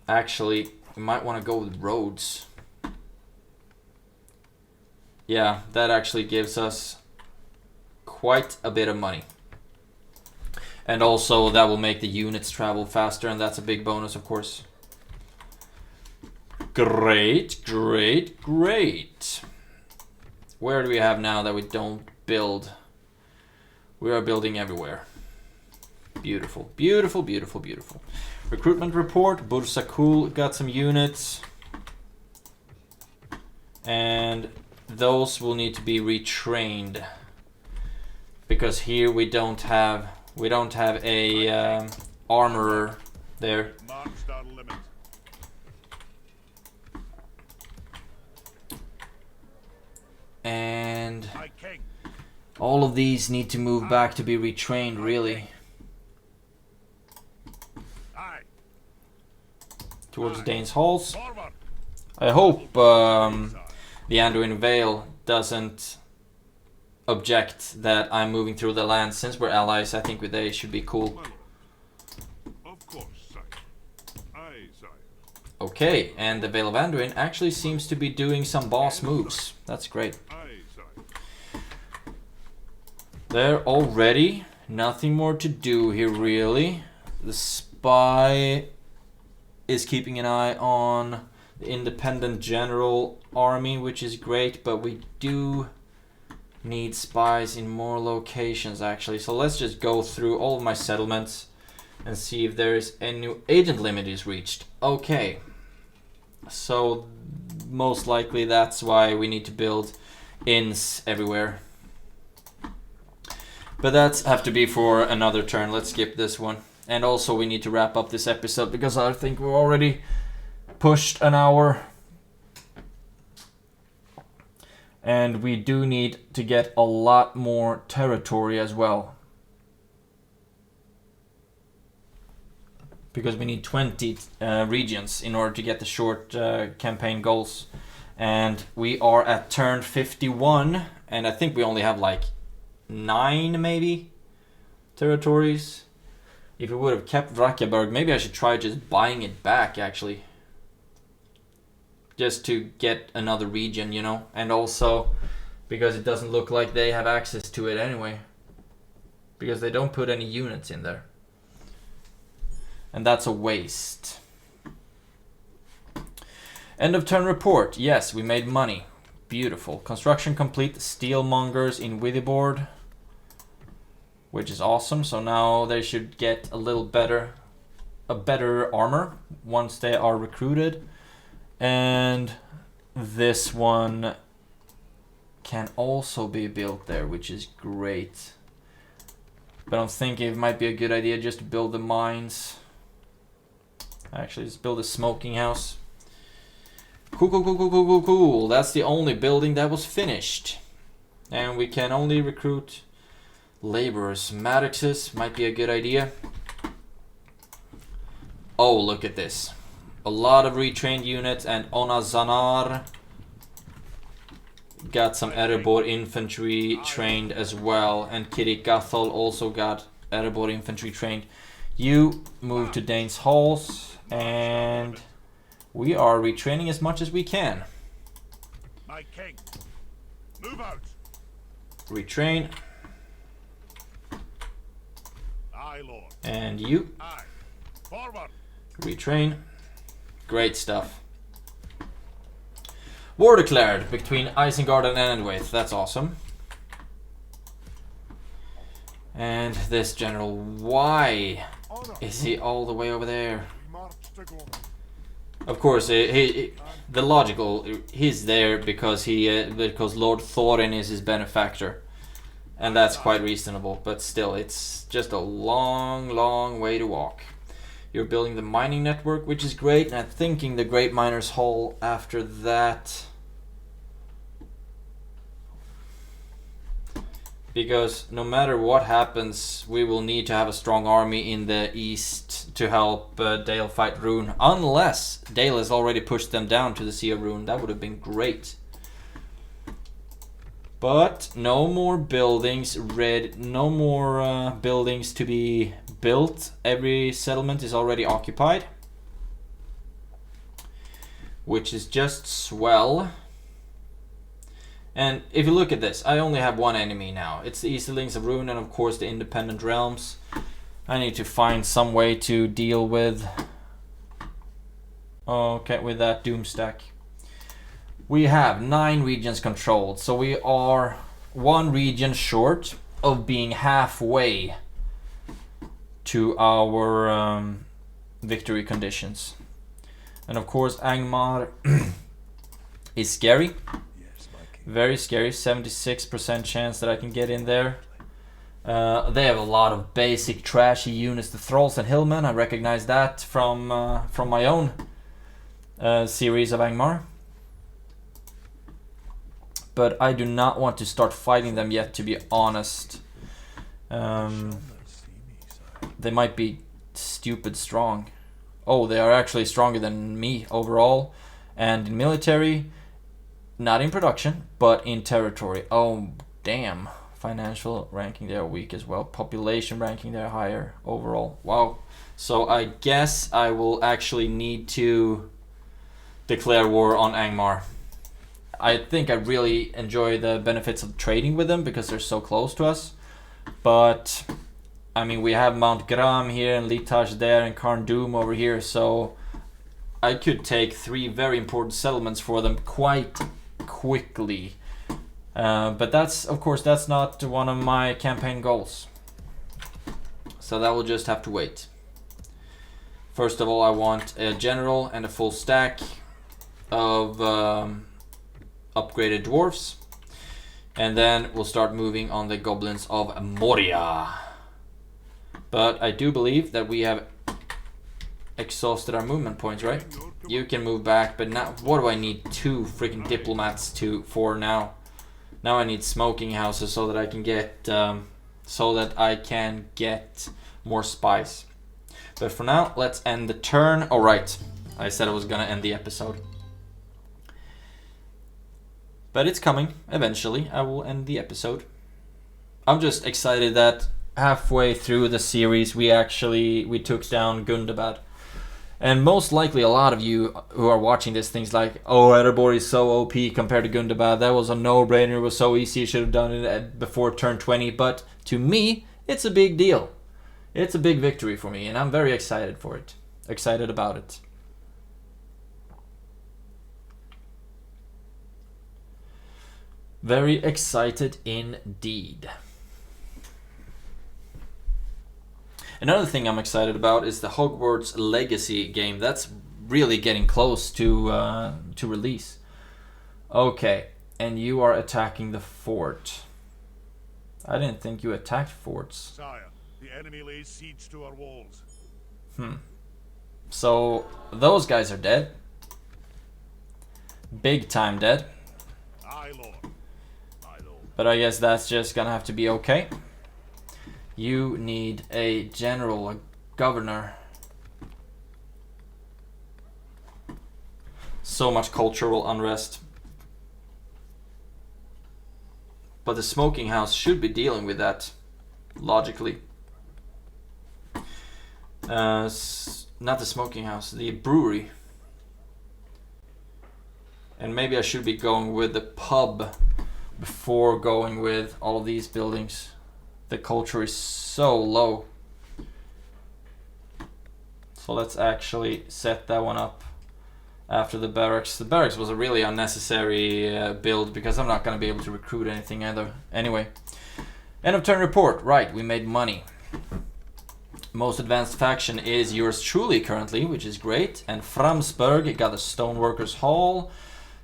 Actually, we might want to go with roads. Yeah, that actually gives us quite a bit of money. And also, that will make the units travel faster, and that's a big bonus, of course. Great, great, great. Where do we have now that we don't build? We are building everywhere. Beautiful, beautiful, beautiful, beautiful. Recruitment report. Bursakul got some units. And those will need to be retrained. Because here we don't have a armorer there. And all of these need to move back to be retrained, really. Towards Dane's halls. I hope the Anduin Vale doesn't object that I'm moving through the land. Since we're allies, I think they should be cool. Okay, and the Vale of Anduin actually seems to be doing some boss moves. That's great. There already. Nothing more to do here, really. The spy is keeping an eye on the independent general army, which is great, but we do need spies in more locations, actually. So let's just go through all of my settlements and see if there is a new agent limit is reached. Okay. So most likely that's why we need to build inns everywhere. But that's have to be for another turn. Let's skip this one. And also we need to wrap up this episode because I think we're already pushed an hour. And we do need to get a lot more territory as well. Because we need 20 regions in order to get the short campaign goals. And we are at turn 51. And I think we only have like 9 maybe territories. If we would have kept Vrakaberg, maybe I should try just buying it back actually. just to get another region, you know, and also because it doesn't look like they have access to it anyway, because they don't put any units in there, and that's a waste. End of turn report. Yes, we made money. Beautiful. Construction complete. Steelmongers in Withyboard, which is awesome. So now they should get a better armor once they are recruited. And this one can also be built there, which is great. But I'm thinking it might be a good idea just to build the mines. Actually, just build a smoking house. Cool. That's the only building that was finished. And we can only recruit laborers. Maddoxes might be a good idea. Oh, look at this. A lot of retrained units, and Onazanar got some Erebor infantry trained as well. And Kirik Gathol also got Erebor infantry trained. You move to Dane's Halls, and we are retraining as much as we can. My king, move out. Retrain. Aye, Lord. And you. Aye. Forward. Retrain. Great stuff. War declared between Isengard and Enedwaith. That's awesome. And this general, why is he all the way over there? Of course, the logical, he's there because because Lord Thorin is his benefactor, and that's quite reasonable. But still, it's just a long way to walk. You're building the mining network, which is great, and I'm thinking the Great Miners' Hall after that, because no matter what happens, we will need to have a strong army in the east to help Dale fight Rune, unless Dale has already pushed them down to the Sea of Rune. That would have been great. But no more buildings no more buildings to be built. Every settlement is already occupied, which is just swell. And if you look at this, I only have one enemy now. It's the Easterlings of Rune and of course the Independent Realms. I need to find some way to deal with that Doomstack. We have 9 regions controlled, so we are 1 region short of being halfway to our victory conditions. And of course Angmar is scary. Very scary. 76% chance that I can get in there. They have a lot of basic trashy units, the Thralls and Hillmen. I recognize that from my own series of Angmar. But I do not want to start fighting them yet, to be honest. They might be stupid strong. Oh, they are actually stronger than me overall. And in military, not in production, but in territory. Oh, damn. Financial ranking, they are weak as well. Population ranking, they're higher overall. Wow. So I guess I will actually need to declare war on Angmar. I think I really enjoy the benefits of trading with them because they're so close to us. But, I mean, we have Mount Gram here and Litash there and Karn Doom over here. So I could take 3 very important settlements for them quite quickly. But that's, of course, that's not one of my campaign goals. So that will just have to wait. First of all, I want a general and a full stack of upgraded dwarves, and then we'll start moving on the Goblins of Moria. But I do believe that we have exhausted our movement points, right? You can move back, but now what do I need 2 freaking diplomats for now? Now I need smoking houses so that I can get more spies. But for now, let's end the turn. All right, I said I was gonna end the episode. But it's coming, eventually. I will end the episode. I'm just excited that halfway through the series we took down Gundabad. And most likely a lot of you who are watching this things like, oh, Erebor is so OP compared to Gundabad. That was a no-brainer. It was so easy. You should have done it before turn 20. But to me, it's a big deal. It's a big victory for me, and I'm very excited for it. Excited about it. Very excited indeed. Another thing I'm excited about is the Hogwarts Legacy game. That's really getting close to release. Okay, and you are attacking the fort. I didn't think you attacked forts. Sire, the enemy lays siege to our walls. So those guys are dead. Big time dead. Aye, Lord. Aye, Lord. But I guess that's just gonna have to be okay. You need a general, a governor. So much cultural unrest. But the smoking house should be dealing with that, logically. Not the smoking house, the brewery. And maybe I should be going with the pub before going with all these buildings. The culture is so low. So let's actually set that one up after the barracks. The barracks was a really unnecessary build because I'm not going to be able to recruit anything either. Anyway, end of turn report. Right, we made money. Most advanced faction is yours truly currently, which is great. And Framsburg got the Stoneworkers Hall.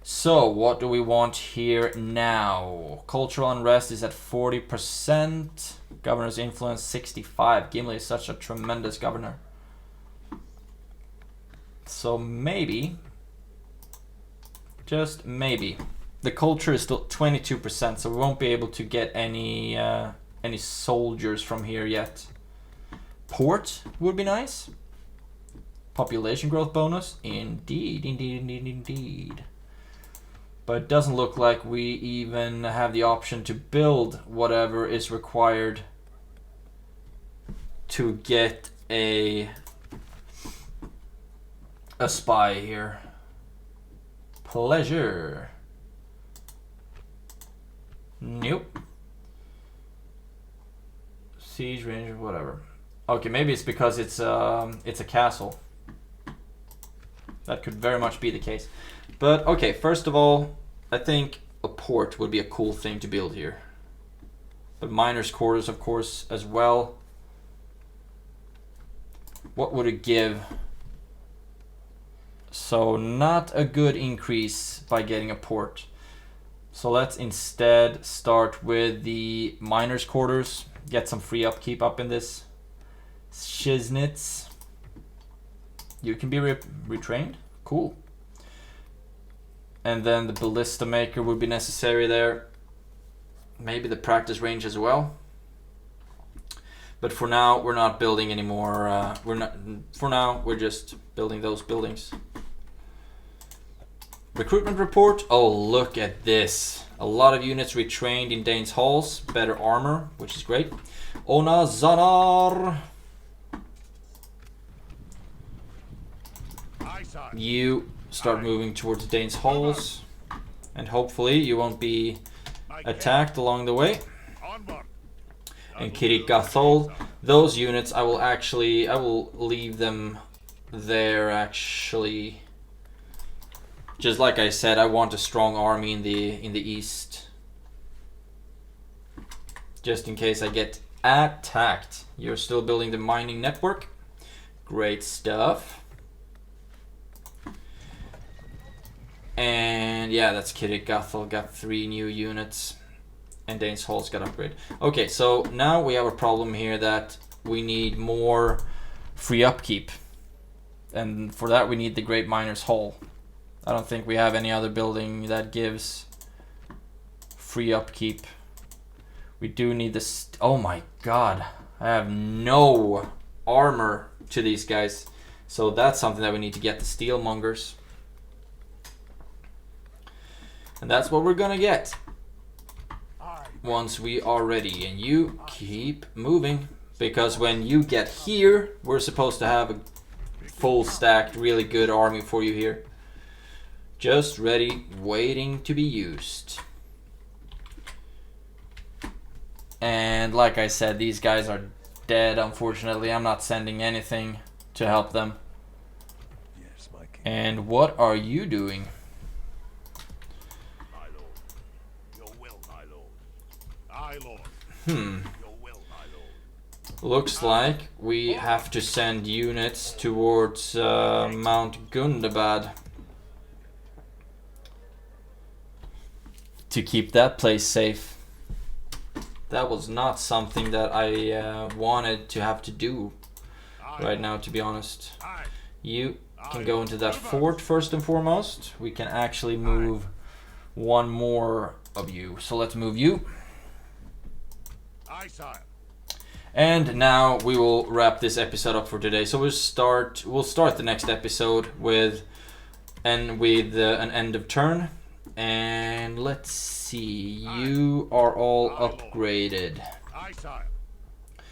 So, what do we want here now? Cultural unrest is at 40%. Governor's influence 65. Gimli is such a tremendous governor. So maybe, just maybe, the culture is still 22%. So we won't be able to get any soldiers from here yet. Port would be nice. Population growth bonus, indeed, indeed, indeed, indeed. But it doesn't look like we even have the option to build whatever is required to get a spy here. Pleasure. Nope. Siege range, whatever. Okay, maybe it's because it's a castle. That could very much be the case. But okay, first of all, I think a port would be a cool thing to build here. But miners' quarters, of course, as well. What would it give? So not a good increase by getting a port. So let's instead start with the miners' quarters. Get some free upkeep up in this. Shiznits. You can be retrained. Cool. And then the ballista maker would be necessary there. Maybe the practice range as well. But for now, we're not building anymore. For now, we're just building those buildings. Recruitment report. Oh, look at this. A lot of units retrained in Dane's halls. Better armor, which is great. Ona Zanar. You start moving towards Dane's halls, and hopefully you won't be attacked along the way. And Kirik Gathol, those units I will leave them there actually. Just like I said, I want a strong army in the east. Just in case I get attacked. You're still building the mining network. Great stuff. And yeah, that's Kirik Gathol, got 3 new units. And Dane's Hall's got upgrade. Okay, so now we have a problem here that we need more free upkeep. And for that we need the Great Miner's Hall. I don't think we have any other building that gives free upkeep. We do need this. Oh my god, I have no armor to these guys. So that's something that we need to get, the Steelmongers. And that's what we're gonna get once we are ready. And you keep moving, because when you get here, we're supposed to have a full stacked, really good army for you here. Just ready, waiting to be used. And like I said, these guys are dead, unfortunately. I'm not sending anything to help them. Yes, my king. And what are you doing? My lord. Your will, my lord. Aye, lord. Your will, my lord. Looks like we have to send units towards Mount Gundabad to keep that place safe. That was not something that I wanted to have to do right now, to be honest. Aye. You can go into that fort first and foremost. We can actually move one more of you. So let's move you. Aye, sire. And now we will wrap this episode up for today. So we'll start the next episode with an end of turn. And let's see, you are all upgraded. Aye, sire.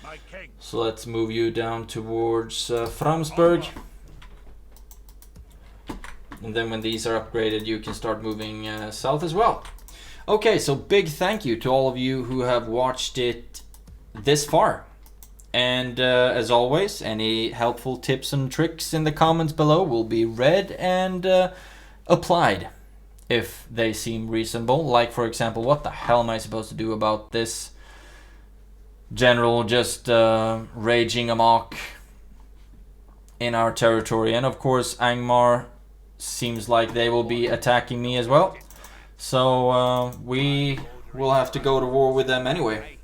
My king. So let's move you down towards Framsburg. And then when these are upgraded, you can start moving south as well. Okay, so big thank you to all of you who have watched it this far. And as always, any helpful tips and tricks in the comments below will be read and applied if they seem reasonable. Like, for example, what the hell am I supposed to do about this general just raging amok in our territory? And of course, Angmar seems like they will be attacking me as well. So we will have to go to war with them anyway.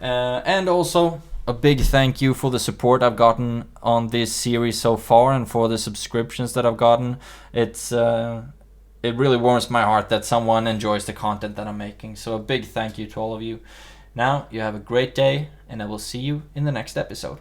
And also, a big thank you for the support I've gotten on this series so far, and for the subscriptions that I've gotten. It really warms my heart that someone enjoys the content that I'm making. So a big thank you to all of you. Now, you have a great day, and I will see you in the next episode.